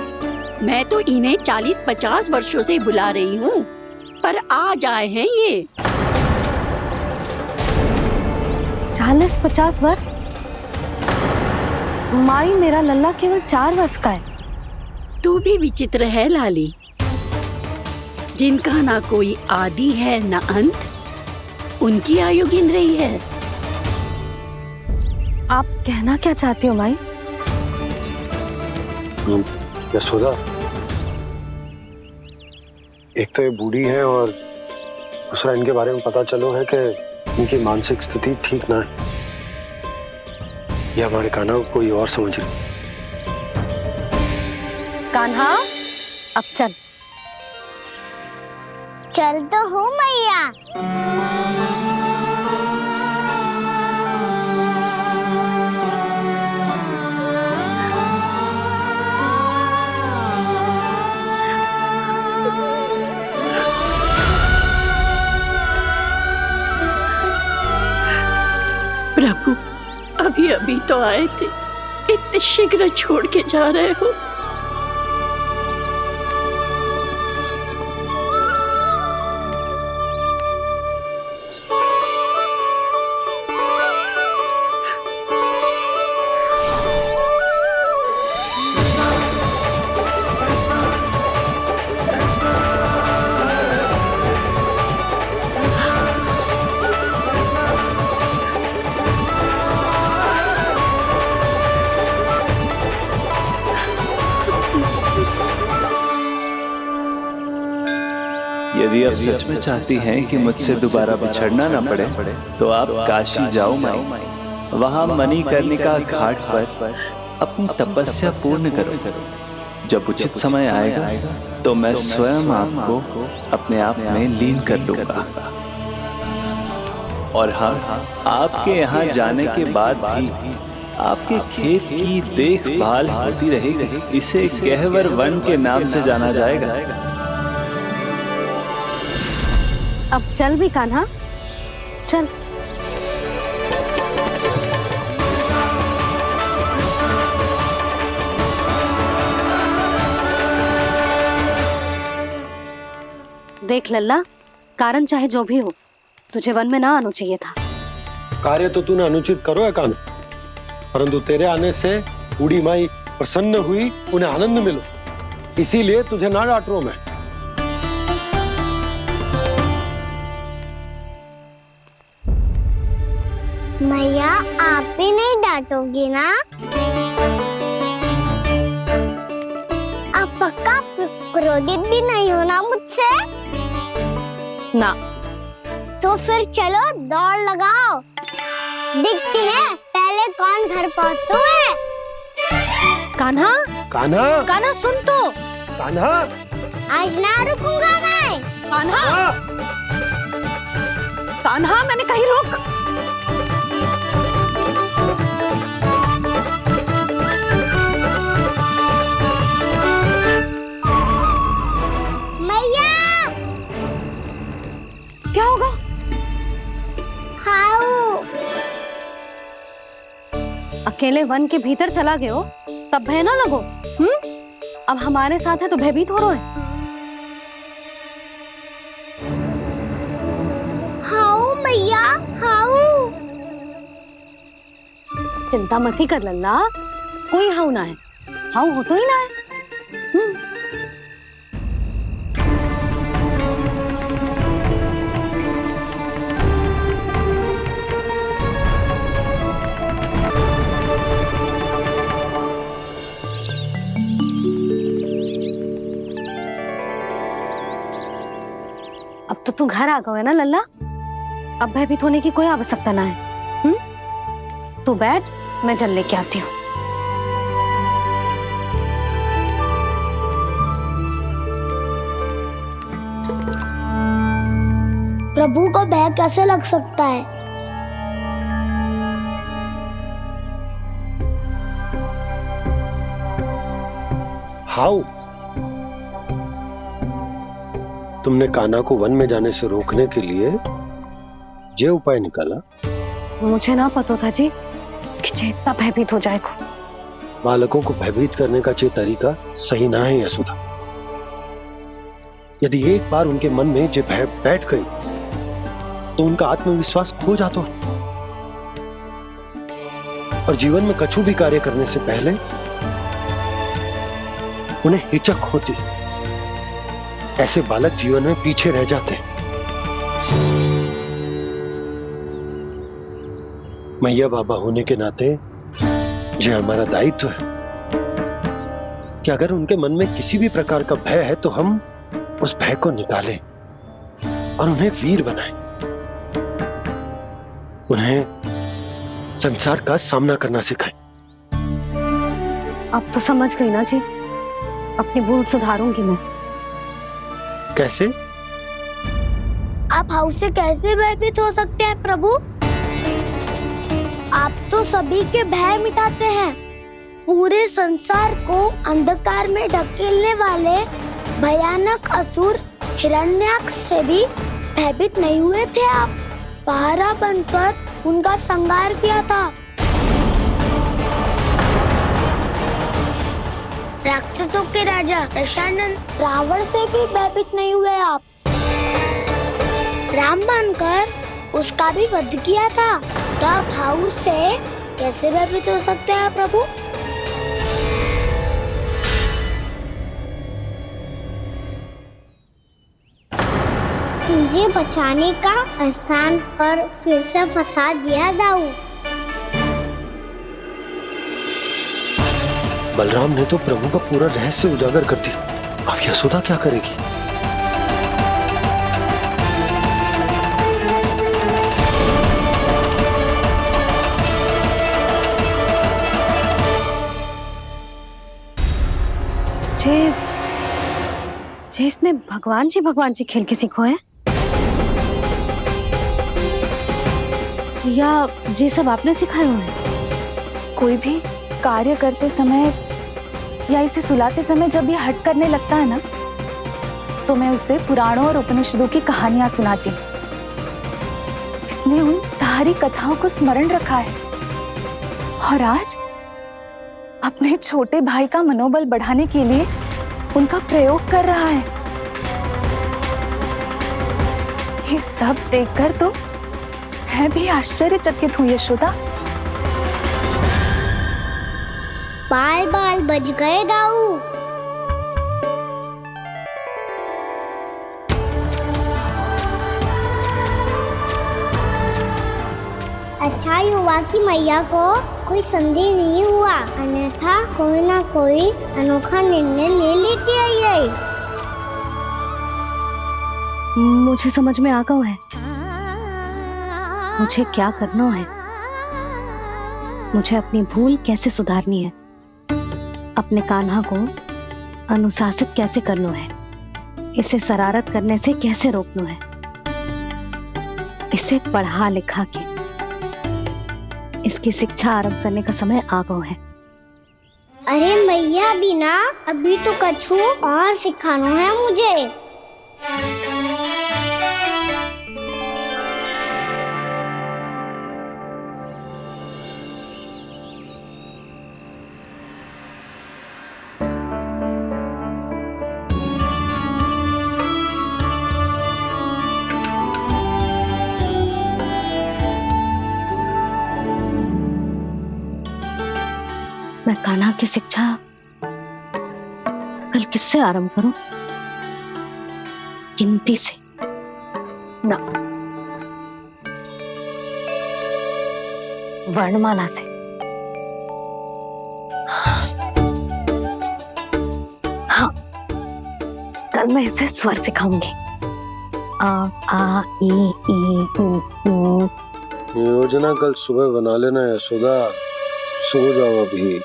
मैं तो इन्हें 40-50 वर्षों से बुला रही हूँ, पर आज आए हैं ये। 40-50 वर्ष? माई, मेरा लल्ला केवल 4 वर्ष का है। तू भी विचित्र है लाली, जिनका ना कोई आदि है ना अंत, उनकी आयु गिन रही है। आप कहना क्या चाहती हो माई? यशोदा, एक तो ये बूढ़ी है और दूसरा इनके बारे में पता चलो है कि इनकी मानसिक स्थिति ठीक ना है। ये हमारे कान्हा को कोई और समझ रही। कान्हा, अब चल। चल तो हूँ मैया। प्रभु, अभी अभी तो आए थे, इतने शीघ्र छोड़ के जा रहे हो? यदि आप सच में चाहती हैं कि मुझसे दोबारा बिछड़ना ना पड़े तो आप काशी जाओ माई। वहां मणिकर्णिका घाट पर अपनी तपस्या पूर्ण करो। जब उचित समय आएगा तो मैं स्वयं आपको अपने आप में लीन कर लूंगा। और हाँ, आपके यहाँ जाने के बाद भी आपके खेत की देखभाल होती रहेगी। इसे गहवर वन के नाम से जाना जाएगा। अब चल भी कान्हा, चल। देख लल्ला, कारण चाहे जो भी हो, तुझे वन में ना आना चाहिए था। कार्य तो तूने अनुचित करो है कान्हा, परंतु तेरे आने से बूढ़ी माई प्रसन्न हुई, उन्हें आनंद मिलो, इसीलिए तुझे ना डांट रहा हूं मैं। मैया, आप भी नहीं डांटोगी ना? आप पक्का क्रोधित भी नहीं हो ना मुझसे? ना। तो फिर चलो दौड़ लगाओ, दिखती है पहले कौन घर पहुंचता है। कान्हा, कान्हा, कान्हा सुन तो। कान्हा, आज ना रुकूंगा मैं। कान्हा, कान्हा, मैंने कहीं रुक। मैया, क्या होगा? हाउ अकेले वन के भीतर चला गए हो तब भय ना लगो। अब हमारे साथ है तो भयभीत हो रहे हैं। हाउ मैया, हाउ। चिंता मत ही कर लल्ला, कोई हाउ ना है। हाउ हो तो ही ना है। अब तो तू घर आ गया है ना लल्ला, अब भयभीत होने की कोई आवश्यकता ना है। तू बैठ, मैं जल लेके आती हूँ। प्रभु को भय कैसे लग सकता है? हाउ? तुमने कान्हा को वन में जाने से रोकने के लिए ये उपाय निकाला? मुझे ना पता था जी कि इतना भयभीत हो जाएगा। बालकों को भयभीत करने का ये तरीका सही ना है यशोदा। यदि एक बार उनके मन में ये भय बैठ गई तो उनका आत्मविश्वास खो जाता है और जीवन में कछु भी कार्य करने से पहले उन्हें हिचक होती। ऐसे बालक जीवन में पीछे रह जाते हैं। मैया बाबा होने के नाते ये हमारा दायित्व है कि अगर उनके मन में किसी भी प्रकार का भय है तो हम उस भय को निकालें और उन्हें वीर बनाएं, उन्हें संसार का सामना करना सिखाएं। अब तो समझ गई ना जी, अपनी भूल सुधारूंगी मैं। कैसे? आप हाउ से कैसे भयभीत हो सकते हैं प्रभु? आप तो सभी के भय मिटाते हैं। पूरे संसार को अंधकार में ढकेलने वाले भयानक असुर हिरण्याक्ष से भी भयभीत नहीं हुए थे आप। पहरा बनकर उनका संहार किया था। राक्षसों के राजा दशानन रावण से भी भयभीत नहीं हुए आप। राम बनकर उसका भी वध किया था। तो आप हाउ से कैसे भयभीत हो सकते हैं प्रभु? मुझे बचाने का स्थान पर फिर से फंसा दिया दाऊ। बलराम ने तो प्रभु का पूरा रहस्य उजागर कर दिया। अब यशोदा क्या करेगी? जिसने भगवान जी खेल के सीखो है, या ये सब आपने सिखाए हुए हैं? कोई भी कार्य करते समय या इसे सुलाते समय जब ये हट करने लगता है ना, तो मैं उसे पुराणों और उपनिषदों की कहानियां सुनाती हूँ। इसने उन सारी कथाओं को स्मरण रखा है और आज अपने छोटे भाई का मनोबल बढ़ाने के लिए उनका प्रयोग कर रहा है। ये सब देखकर तो मैं भी आश्चर्यचकित हूँ यशोदा। बाल बाल बज गए दाऊ। अच्छा ही हुआ कि मैया को कोई संदेह नहीं हुआ, अन्यथा कोई ना कोई अनोखा निर्णय ले लेती है ये। मुझे समझ में आ गया है मुझे क्या करना है। मुझे अपनी भूल कैसे सुधारनी है, अपने कान्हा को अनुशासित कैसे करना है, इसे शरारत करने से कैसे रोकना है, इसे पढ़ा लिखा के इसकी शिक्षा आरंभ करने का समय आ गया है। अरे मैया बिना अभी तो कछु और सिखाना है मुझे। मैं कान्हा की शिक्षा कल किससे आरंभ करूं? गिनती से ना, वर्णमाला से। हाँ, कल मैं इसे स्वर सिखाऊंगी। आ आ ई ई उ। योजना कल सुबह बना लेना यशोदा, सो जाओ अभी।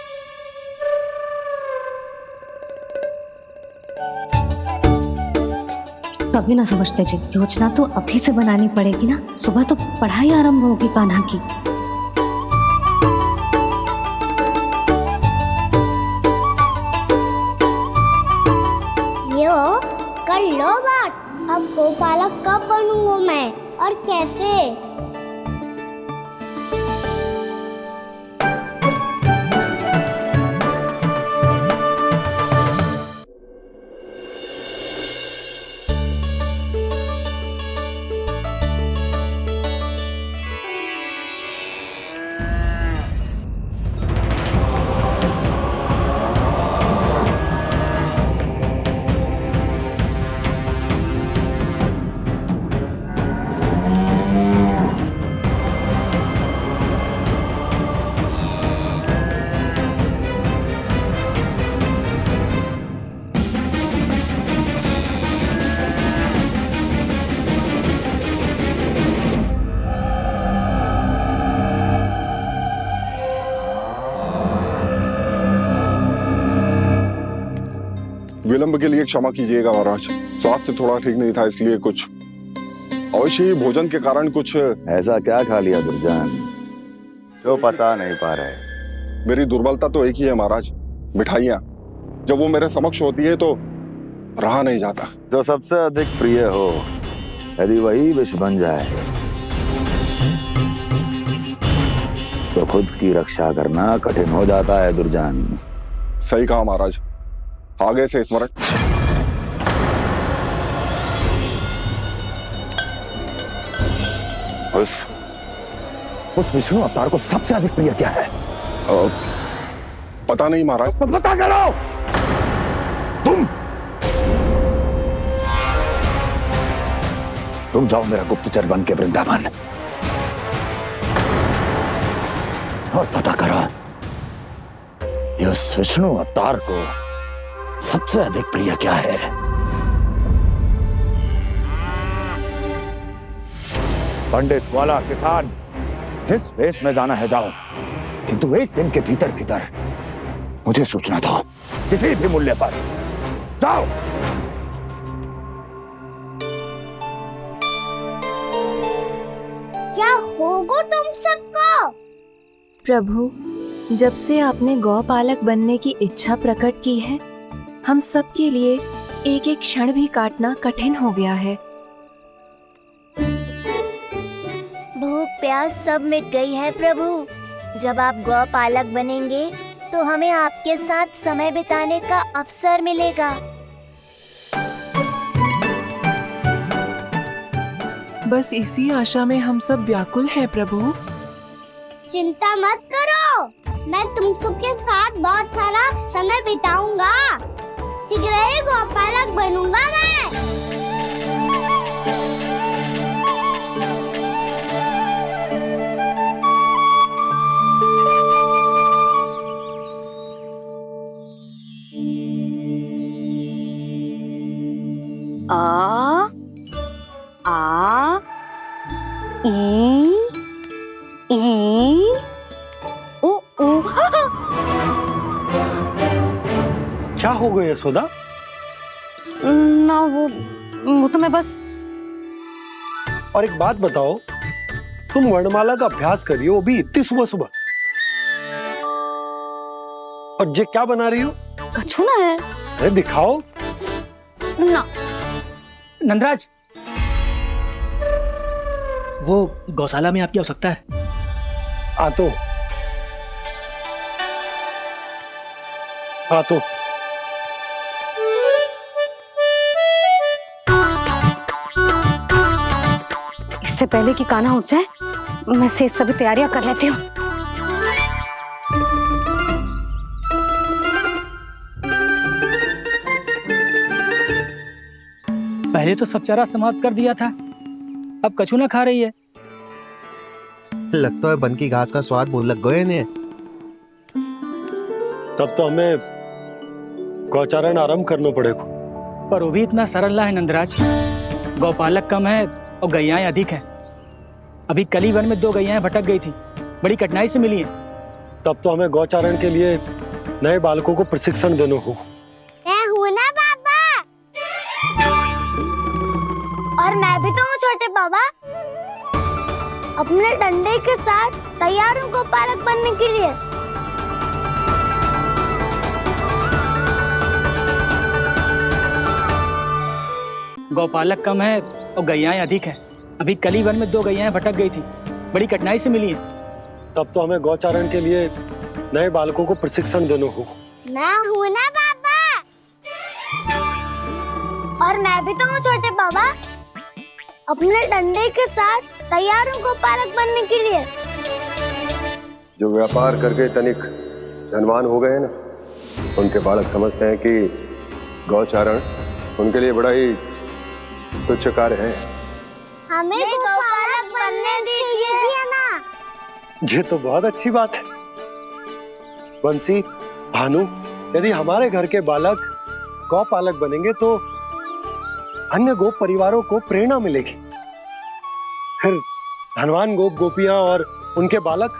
तभी ना समझते जी, योजना तो अभी से बनानी पड़ेगी ना। सुबह तो पढ़ाई आरंभ होगी कान्हा की। यो कर लो बात। अब गोपालक कब बनूंगा मैं और कैसे? विलंब के लिए क्षमा कीजिएगा महाराज, स्वास्थ्य थोड़ा ठीक नहीं था, इसलिए कुछ अवश्य ही भोजन के कारण कुछ। ऐसा क्या खा लिया दुर्जन जो पता नहीं पा रहे? मेरी दुर्बलता तो एक ही है महाराज, मिठाइयाँ। जब वो मेरे समक्ष होती है तो रहा नहीं जाता। जो सबसे अधिक प्रिय हो, यदि वही विष बन जाए तो खुद की रक्षा करना कठिन हो जाता है दुर्जन। सही कहा महाराज, आगे से स्मरण। उस विष्णु अवतार को सबसे अधिक प्रिय क्या है? पता नहीं महाराज। पता करो। तुम जाओ मेरा गुप्तचर बन के वृंदावन और पता करो उस विष्णु अवतार को सबसे अधिक प्रिय क्या है। पंडित वाला किसान जिस वेश में जाना है जाओ, किंतु एक दिन के भीतर भीतर मुझे सूचना दो, किसी भी मूल्य पर। जाओ। होगा तुम सबको। प्रभु, जब से आपने गौपालक बनने की इच्छा प्रकट की है, हम सब के लिए एक एक क्षण भी काटना कठिन हो गया है। भूख प्यास सब मिट गई है प्रभु। जब आप गौपालक बनेंगे तो हमें आपके साथ समय बिताने का अवसर मिलेगा। बस इसी आशा में हम सब व्याकुल हैं प्रभु। चिंता मत करो, मैं तुम सबके साथ बहुत सारा समय बिताऊंगा। शीघ्र ही गौपालक बनूंगा मैं। आ ई उ उ। क्या हो गया यशोदा? ना वो तो मैं बस। और एक बात बताओ, तुम वर्णमाला का अभ्यास कर रही हो, वो भी इतनी सुबह सुबह, और ये क्या बना रही हो? कछु ना है। अरे दिखाओ ना। नंदराज, वो गौशाला में आपकी आवश्यकता है। आ तो इससे पहले कि कान्हा उठ जाए, मैं से सभी तैयारियां कर लेती हूँ। पहले तो सब चारा समाप्त कर दिया था, अब कछु ना खा रही है। लगता है बन की घास का स्वाद बहुत लग गए ने। तब तो हमें गौचारण आरंभ करना पड़ेगा। पर वो भी इतना सरल ना है नंदराज। गौपालक कम है और गैयाएं अधिक है। अभी कली वन में 2 गैयाएं भटक गई थी, बड़ी कठिनाई से मिली है। तब तो हमें गौचारण के लिए नए बालकों को प्रशिक्षण देना होगा। मैं हूँ ना बाबा, और मैं भी तो हूँ छोटे बाबा। अपने डंडे के साथ तैयार हूँ गौपालक बनने के लिए। गौपालक कम है और गैयाएं अधिक है। अभी कली वन में 2 गैयाएं भटक गई थी, बड़ी कठिनाई से मिली है। तब तो हमें गौचारण के लिए नए बालकों को प्रशिक्षण देना होगा। मैं हूँ ना बाबा, और मैं भी तो हूँ छोटे बाबा। अपने डंडे के साथ तैयार हूँ गौपालक बनने के लिए। जो व्यापार करके तनिक धनवान हो गए ना, उनके बालक समझते हैं कि गौचारण उनके लिए बड़ा ही तुच्छ कार्य है। हमें गौपालक बनने दीजिए ना। ये तो बहुत अच्छी बात है। बंसी, भानु, यदि हमारे घर के बालक गौपालक बनेंगे तो अन्य गोप परिवारों को प्रेरणा मिलेगी। फिर धनवान गोप गोपियां और उनके बालक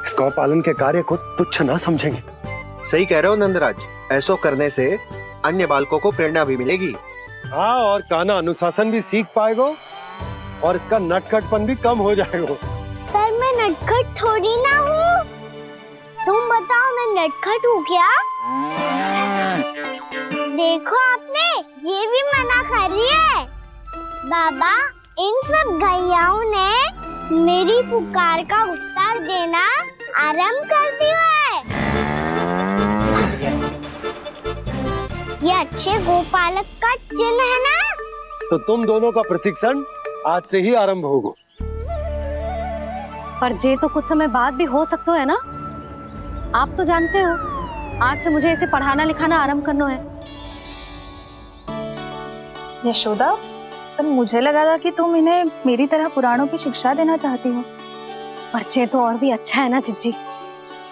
इस गौपालन के कार्य को तुच्छ ना समझेंगे। सही कह रहे हो नंदराज, ऐसा करने से अन्य बालकों को प्रेरणा भी मिलेगी। हाँ, और कान्हा अनुशासन भी सीख पाएगा और इसका नटखटपन भी कम हो जाएगा। पर मैं नटखट थोड़ी ना हूँ। तुम बताओ, मैं नटखट हूँ क्या? देखो आपने, ये भी मना कर रही है। बाबा, इन सब गैयाओं ने मेरी पुकार का उत्तर देना आरंभ कर दिया है। ये अच्छे गोपालक का चिन्ह है ना? तो तुम दोनों का प्रशिक्षण आज से ही आरंभ होगा। पर जे तो कुछ समय बाद भी हो सकता है ना। आप तो जानते हो, आज से मुझे इसे पढ़ाना लिखाना आरंभ करना है। यशोदा, पर मुझे लगा था कि तुम इन्हें मेरी तरह पुराणों की शिक्षा देना चाहती हो। पर जे तो और भी अच्छा है ना जिज्जी।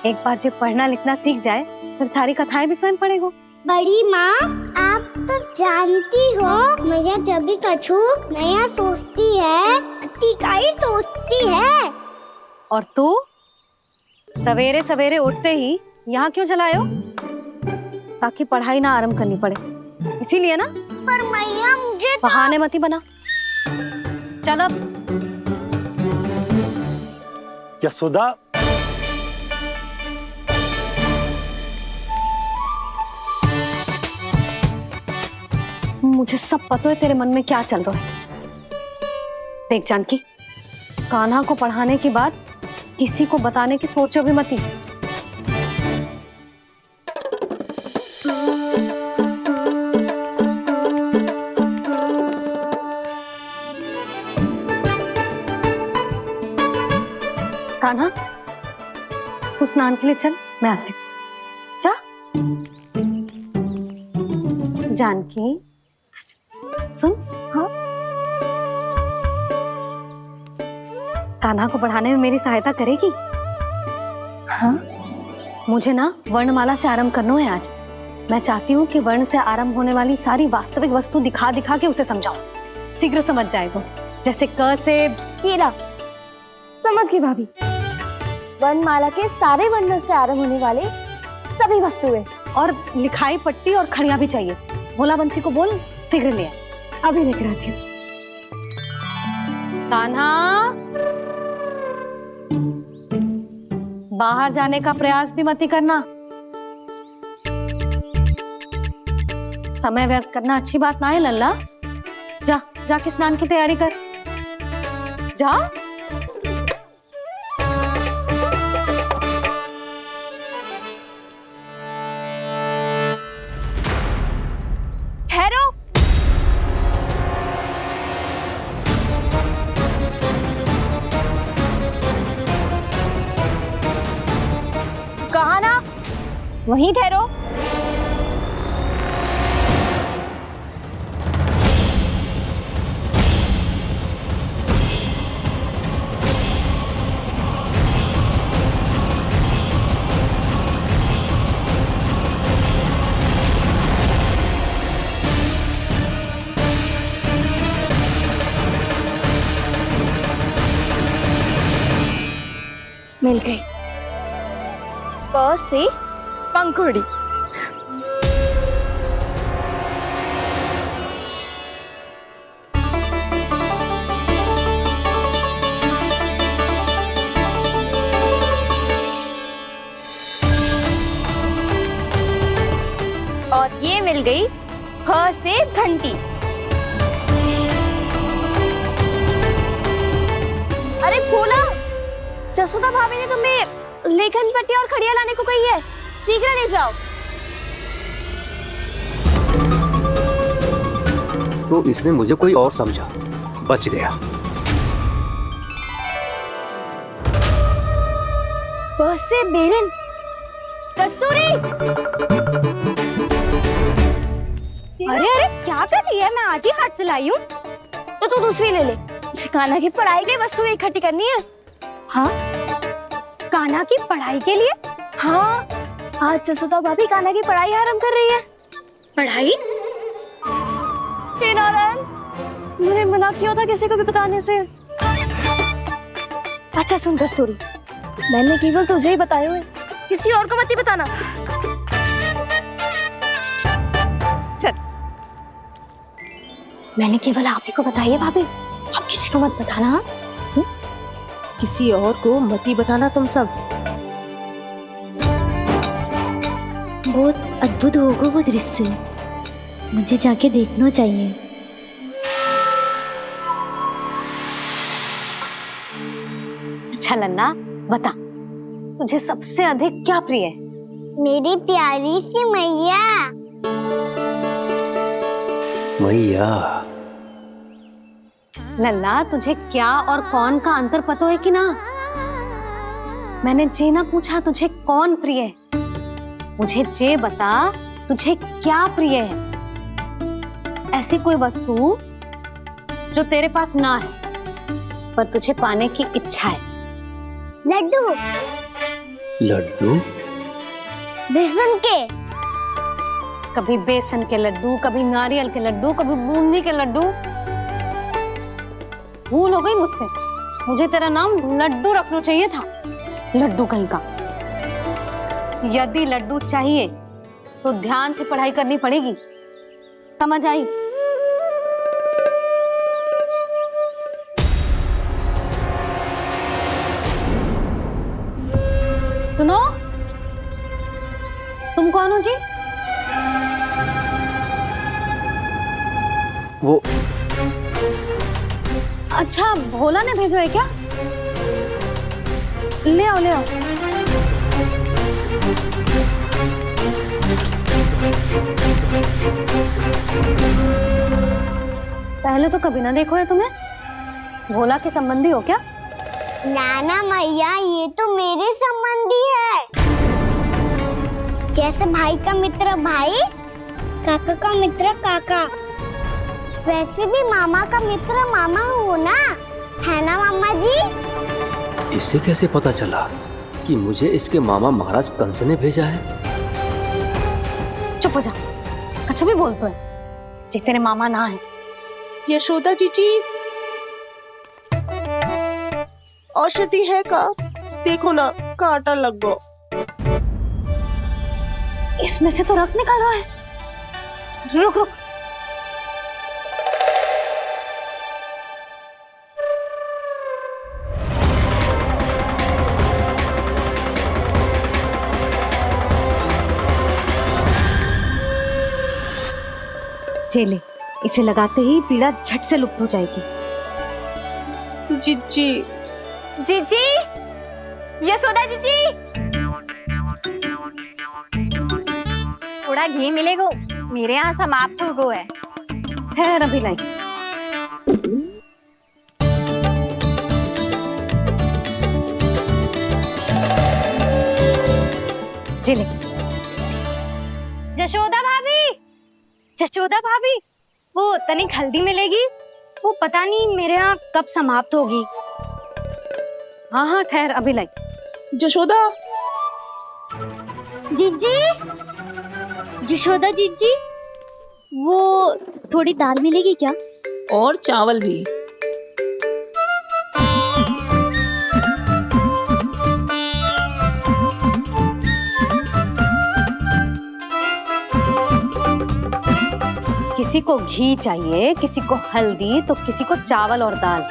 एक बार जब पढ़ना लिखना सीख जाए, फिर सारी कथाएं भी स्वयं पढ़ेगा। बड़ी माँ, आप तो जानती हो, मैया जब भी कछु नया सोचती है, अतिका ही सोचती है। और तू सवेरे सवेरे उठते ही यहाँ क्यों चलाए हो? ताकि पढ़ाई ना आरंभ करनी पड़े, इसीलिए ना। पर मैया मुझे बहाने मत ही बना। चल अब। यशोदा, मुझे सब पता है तेरे मन में क्या चल रहा है। देख जानकी, कान्हा को पढ़ाने की बात किसी को बताने की सोचो भी मत ही। कान्हा, तू स्नान के लिए चल, मैं आती हूँ। जा। जानकी सुन। हाँ, कान्हा को पढ़ाने में मेरी सहायता करेगी? हाँ, मुझे ना वर्णमाला से आरंभ करना है आज। मैं चाहती हूँ कि वर्ण से आरंभ होने वाली सारी वास्तविक वस्तु दिखा दिखा के उसे समझाऊं। शीघ्र समझ जाएगा। जैसे क से कीड़ा। समझ गई भाभी। वर्णमाला के सारे वर्णों से आरंभ होने वाले सभी वस्तुएं, और लिखाई पट्टी और खड़िया भी चाहिए। भोला बंसी को बोल शीघ्र ले आए। अभी लेकर आती हूँ। कान्हा, बाहर जाने का प्रयास भी मत ही करना। समय व्यर्थ करना अच्छी बात ना है लल्ला। जा, जाके स्नान की तैयारी कर। जा। ठहरो। कहा ना, वहीं ठहरो। मिल गई। प से पंखुड़ी। और ये मिल गई फ से घंटी। अरे भोला, जसोदा भाभी ने तुम्हें लेखन पट्टी और खड़िया लाने को कही है, शीघ्र ले जाओ। तो इसने मुझे कोई और समझा, बच गया। बस से बेलन। कस्तूरी। अरे अरे क्या कर रही है? मैं आज ही हाथ से लाई हूँ। तो तू दूसरी ले ले। कान्हा की पढ़ाई के लिए वस्तु इकट्ठी करनी है। हाँ, कान्हा की पढ़ाई के लिए? हाँ, आज जसोदा भाभी कान्हा की पढ़ाई आरंभ कर रही है। पढ़ाई? हे नारायण, मैंने मना किया था किसी को भी बताने से। अच्छा सुन कस्तूरी, मैंने केवल तुझे ही बताए हुए, किसी और को मत ही बताना। चल। मैंने केवल आप ही को बताई है भाभी, आप किसी को मत बताना। किसी और को मत ही बताना तुम सब। बहुत अद्भुत होगा वो दृश्य, मुझे जाके देखना चाहिए। अच्छा लल्ला, बता तुझे सबसे अधिक क्या प्रिय है? मेरी प्यारी सी मैया। मैया। लल्ला, तुझे क्या और कौन का अंतर पता है कि ना? मैंने जे ना पूछा तुझे कौन प्रिय है, मुझे जे बता तुझे क्या प्रिय है। ऐसी कोई वस्तु जो तेरे पास ना है पर तुझे पाने की इच्छा है। लड्डू। लड्डू? बेसन के। कभी बेसन के लड्डू, कभी नारियल के लड्डू, कभी बूंदी के लड्डू। भूल हो गई मुझसे, मुझे तेरा नाम लड्डू रखना चाहिए था। लड्डू कहीं का। यदि लड्डू चाहिए तो ध्यान से पढ़ाई करनी पड़ेगी, समझ आई? सुनो, तुम कौन हो जी? वो अच्छा, भोला ने भेजो है क्या? ले आओ, ले आओ। पहले तो कभी ना देखो है तुम्हें। भोला के संबंधी हो क्या? नाना मैया, ये तो मेरे संबंधी है। जैसे भाई का मित्र भाई, काका का मित्र काका, वैसे भी मामा का मित्र मामा हो ना, है ना मामा जी? इसे कैसे पता चला कि मुझे इसके मामा महाराज कंस ने भेजा है? चुप हो जा, कछु भी बोलते है जे तेरे मामा ना है। यशोदा जीजी, औषधि है का? देखो ना, कांटा लग गो। इसमें से तो रक्त निकल रहा है। रुक रुक, चले, इसे लगाते ही पीड़ा झट से लुप्त हो जाएगी। जीजी, जीजी, यशोदा जीजी, थोड़ा घी मिलेगा? मेरे यहाँ समाप्त हो गया है। ठहर, अभी लाई। जिले। जशोदा भाभी, जशोदा भाभी, वो तनिक हल्दी मिलेगी? वो पता नहीं मेरे यहाँ कब समाप्त होगी। हाँ हाँ, ठहर, अभी लाई। जशोदा, जीजी, जशोदा जीजी, वो थोड़ी दाल मिलेगी क्या? और चावल भी। किसी को घी चाहिए, किसी को हल्दी, तो किसी को चावल और दाल।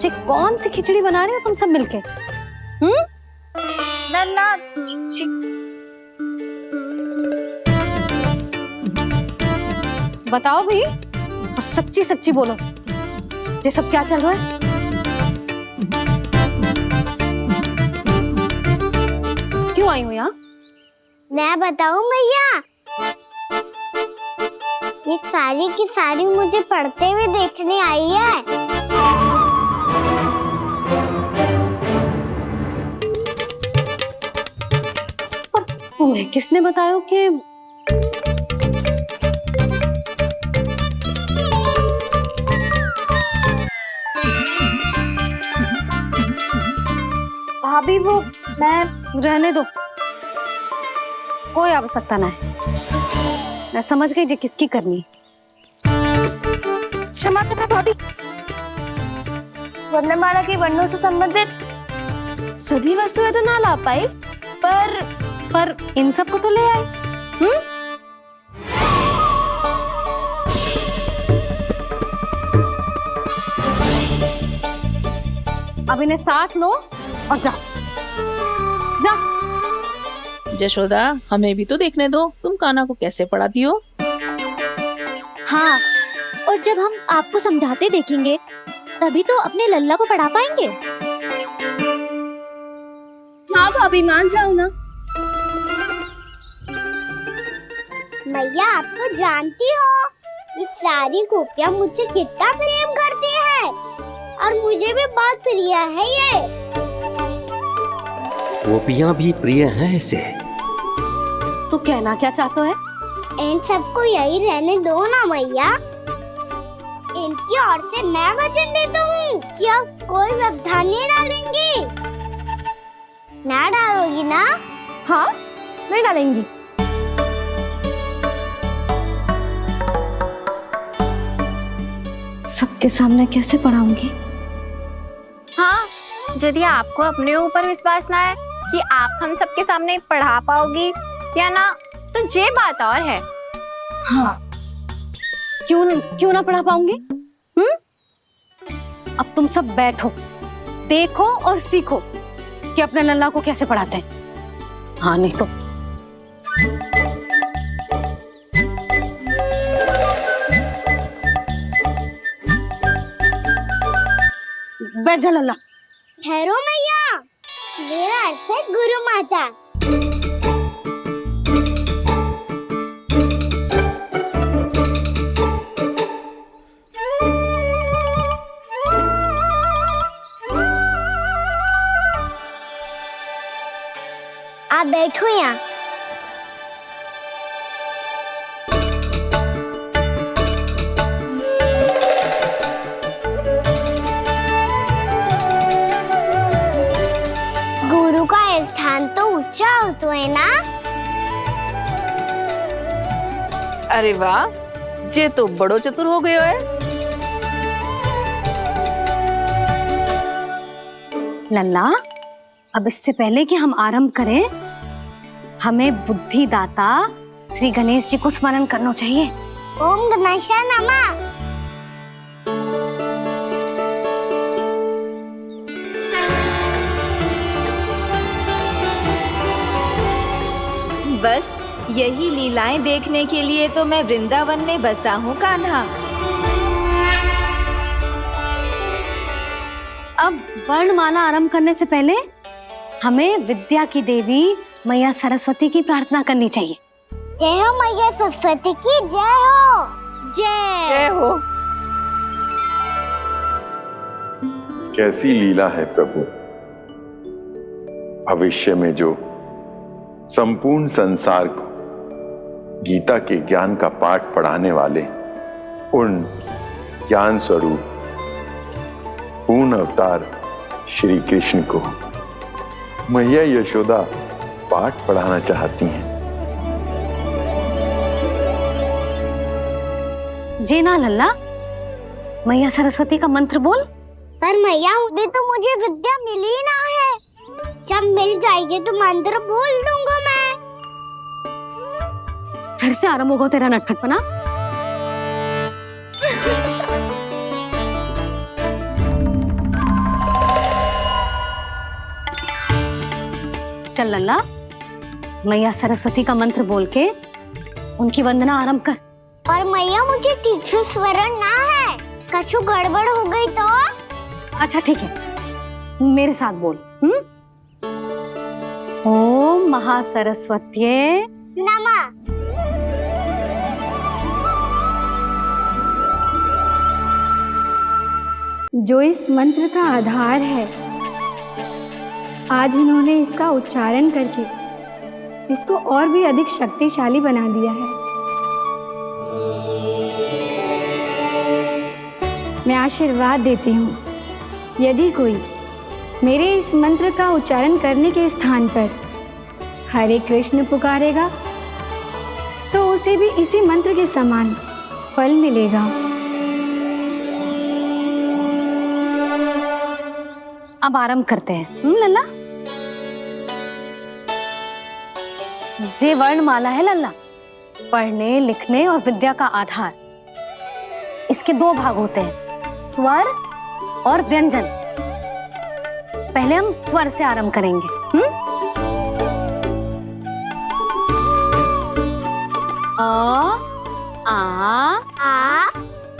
जी, कौन सी खिचड़ी बना रहे हो तुम सब मिलके? नन्ना, बताओ भाई, सच्ची सच्ची बोलो, ये सब क्या चल रहा है? क्यों आई हो यहाँ? मैं बताऊं भैया, ये सारी की सारी मुझे पढ़ते हुए देखने आई है। तुम्हें किसने बताया कि भाभी? वो मैं रहने दो, कोई आवश्यकता ना है। मैं समझ गई जे किसकी करनी। क्षमा करना भाभी, वर्णमाला के वर्णों से संबंधित सभी वस्तुएं तो ना ला पाई, पर इन सब को तो ले आए। अब इन्हें साथ लो और जाओ, जा। जशोदा, हमें भी तो देखने दो, तुम कान्हा को कैसे पढ़ाती हो। हाँ, और जब हम आपको समझाते देखेंगे तभी तो अपने लल्ला को पढ़ा पाएंगे। हाँ भाभी, मान जाओ ना। मैया, आप तो जानती हो ये सारी गोपियां मुझसे कितना प्रेम करती है, और मुझे भी बहुत प्रिय है ये। गोपियां भी प्रिय हैं इसे। तू कहना क्या चाहता है? इन सबको यही रहने दो ना मैया। इनकी ओर से मैं वचन देता हूँ कि अब कोई व्यवधान नहीं डालेंगी। ना डालोगी ना? हाँ, नहीं डालेंगी। सबके सामने कैसे पढ़ाऊंगी? हाँ, यदि आपको अपने ऊपर विश्वास ना है कि आप हम सबके सामने पढ़ा पाओगी या ना, तो ये बात और है। हाँ, क्यों ना पढ़ा पाऊंगी? अब तुम सब बैठो, देखो और सीखो कि अपने लल्ला को कैसे पढ़ाते हैं। हाँ नहीं तो बैठ जा लल्ला। ठहरो मैया, मेरा अर्थ है गुरु माता। आप बैठो यहाँ। गुरु का स्थान तो ऊंचा होता है ना। अरे वाह, जे तो बड़ो चतुर हो गयो है। लल्ला, अब इससे पहले कि हम आरंभ करें, हमें बुद्धिदाता श्री गणेश जी को स्मरण करना चाहिए। ओम गणेशाय नमः। बस यही लीलाएं देखने के लिए तो मैं वृंदावन में बसा हूँ कान्हा। अब वर्णमाला आरंभ करने से पहले हमें विद्या की देवी मैया सरस्वती की प्रार्थना करनी चाहिए। जय हो मैया सरस्वती की, जय हो। जय हो। कैसी लीला है प्रभु। भविष्य में जो संपूर्ण संसार को गीता के ज्ञान का पाठ पढ़ाने वाले उन ज्ञान स्वरूप पूर्ण अवतार श्री कृष्ण को मैया यशोदा पाठ पढ़ाना चाहती हैं। जी ना लल्ला, मैया सरस्वती का मंत्र बोल। पर मैया, अभी तो मुझे विद्या मिली ना है। जब मिल जाएगी तो मंत्र बोल दूंगा मैं। फिर से आरंभ होगा तेरा नटखटपना। चल लल्ला, मैया सरस्वती का मंत्र बोल के उनकी वंदना आरंभ कर। पर मैया, मुझे ठीक से स्मरण ना है। कछु गड़बड़ हो गई तो? अच्छा ठीक है, मेरे साथ बोल। ओम महासरस्वत्यै नमः। जो इस मंत्र का आधार है, आज इन्होंने इसका उच्चारण करके इसको और भी अधिक शक्तिशाली बना दिया है। मैं आशीर्वाद देती हूँ, यदि कोई मेरे इस मंत्र का उच्चारण करने के स्थान पर हरे कृष्ण पुकारेगा तो उसे भी इसी मंत्र के समान फल मिलेगा। अब आरंभ करते हैं। लल्ला, जे वर्णमाला है लल्ला, पढ़ने लिखने और विद्या का आधार। इसके दो भाग होते हैं, स्वर और व्यंजन। पहले हम स्वर से आरंभ करेंगे। अ, आ,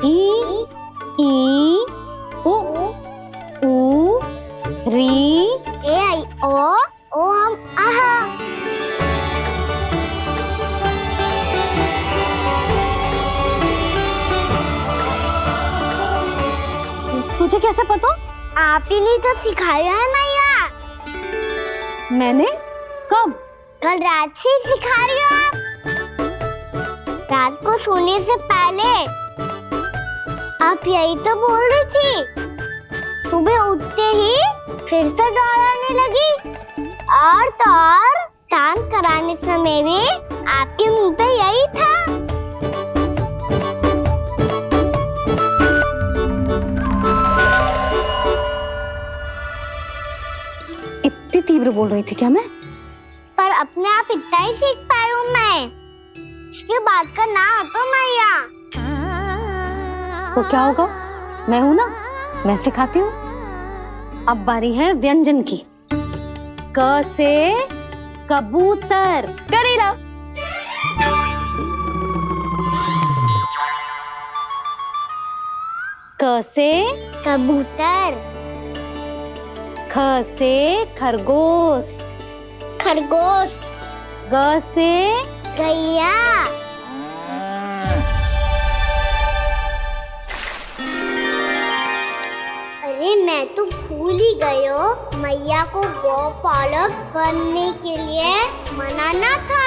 ई, उ, री, ए, आई, ओ, हम, आहा। तुझे कैसे पता? आप ही नहीं तो सिखाया है मैया। मैंने? कब? कल रात से सिखा रही हो आप। रात को सोने से पहले आप यही तो बोल रही थी। सुबह उठते ही फिर से दोहराने लगी, और तो और स्नान कराने समय भी आपके मुंह पे यही था। इतनी तीव्र बोल रही थी क्या मैं? पर अपने आप इतना ही सीख पाई हूँ मैं। इसके बाद का ना तो मैया। तो क्या होगा? मैं हूं ना, मैं सिखाती हूँ। अब बारी है व्यंजन की। क से कबूतर। करेला। क से कबूतर। ख से खरगोश। खरगोश। ग से गैया। अरे मैं तो भूल ही गई हूँ, मैया को गौपालक बनने के लिए मनाना था।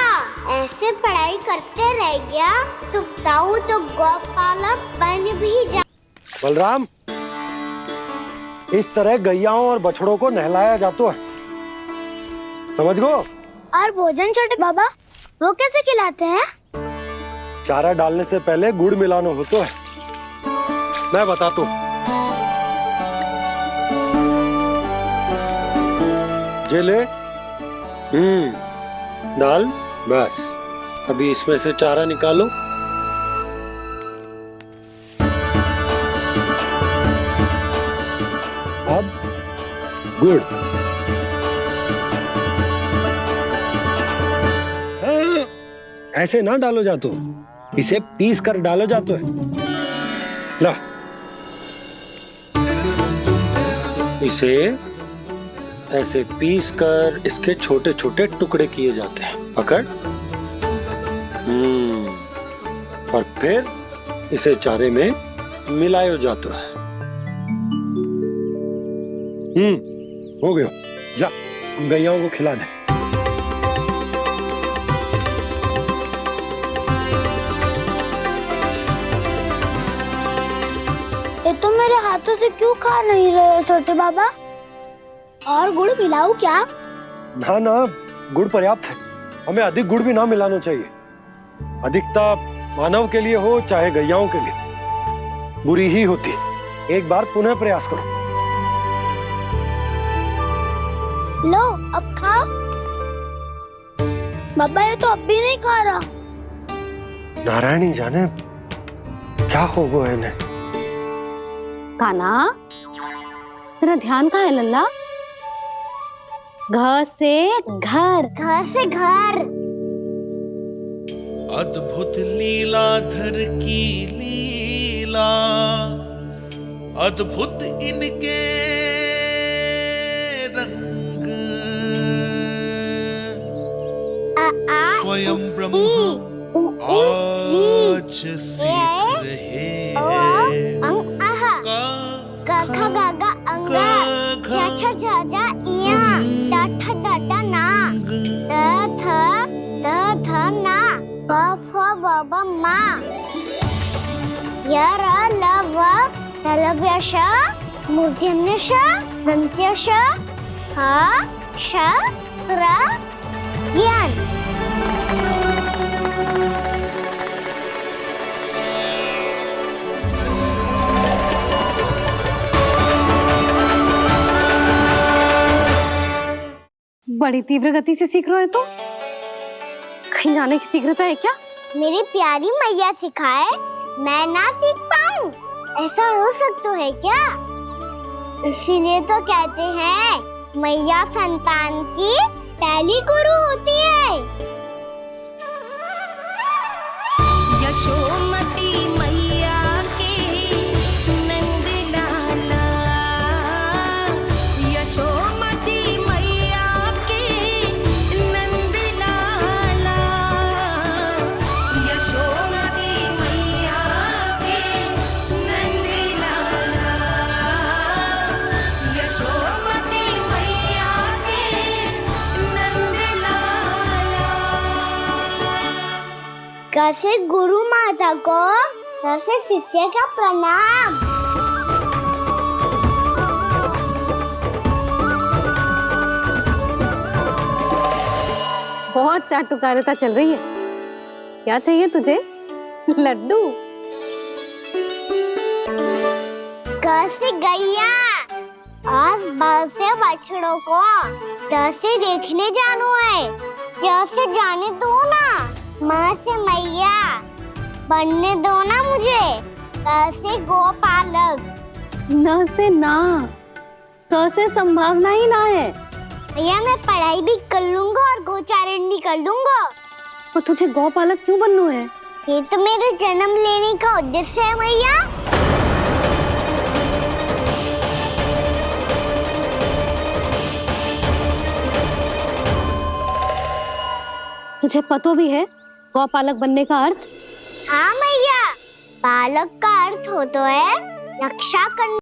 ऐसे पढ़ाई करते रह गया तो ताऊ तो गौपालक बन भी जा। बलराम, इस तरह गैयाओं और बछड़ों को नहलाया जाता है, समझ गो? और भोजन छोटे बाबा वो कैसे खिलाते हैं? चारा डालने से पहले गुड़ मिलाना होता है, मैं बताता हूँ। जे ले, डाल, बस। अभी इसमें से चारा निकालो। अब गुड़। ऐसे ना डालो जातो, इसे पीस कर डालो जातो है। ला, इसे ऐसे पीस कर इसके छोटे छोटे टुकड़े किए जाते हैं। पकड़। और फिर इसे चारे में मिलाया जाता है। हो गया, जा गैयाओं को खिला दे। ये तो मेरे हाथों से क्यों खा नहीं रहे हो छोटे बाबा? और गुड़ मिलाऊं क्या? ना ना, गुड़ पर्याप्त है। हमें अधिक गुड़ भी ना मिलाना चाहिए। अधिकता मानव के लिए हो चाहे गैयाओं के लिए बुरी ही होती। एक बार पुनः प्रयास करो। लो अब खाओ। बाबा ये तो अब भी नहीं खा रहा। नारायणी जाने क्या हो गया इन्हें। कान्हा, तेरा ध्यान कहाँ है लल्ला? घ से घर। घर से घर। अद्भुत लीलाधर की लीला, अद्भुत इनके रंग, स्वयं ब्रह्मा आज सीख रहे हैं। गा खा गा गा अंगा, छा छा झा झा इया, डा ठा डा डा ना, द थ ना, ब फ ब ब मा, य र ल व ललव्य श, मूर्धन्य श, दन्त्य श, ह श र ज्ञान। बड़ी तीव्र गति से सीख रहे हो तो कहीं जाने की शीघ्रता है क्या? मेरी प्यारी मैया सिखाए, मैं ना सीख पाऊं, ऐसा हो सकता है क्या? इसीलिए तो कहते हैं मैया संतान की पहली गुरु होती है। यशोमती मैया के नंद लाला, यशोमती मैया के नंद लाला, यशोमती मैया के नंद लाला, यशोमती मैया के नंद लाला। कैसे गुरु माता को, कैसे शिष्य का प्रणाम। बहुत चाटुकारिता चल रही है। क्या चाहिए तुझे? लड्डू? कैसे गैया आज बल से बछड़ों को कैसे देखने जानो है, जैसे जाने दो ना, माँ से मैया बनने दो ना मुझे, कैसे गोपालक। न से ना, 100 से संभावना ही ना है। भैया मैं पढ़ाई भी कर लूंगा और गोचारण भी कर लूंगा। और तुझे गौपालक क्यों बनना है? ये तो मेरे जन्म लेने का उद्देश्य है भैया। तुझे पतो भी है गौपालक बनने का अर्थ? हाँ भैया, पालक का अर्थ होता है रक्षा करना।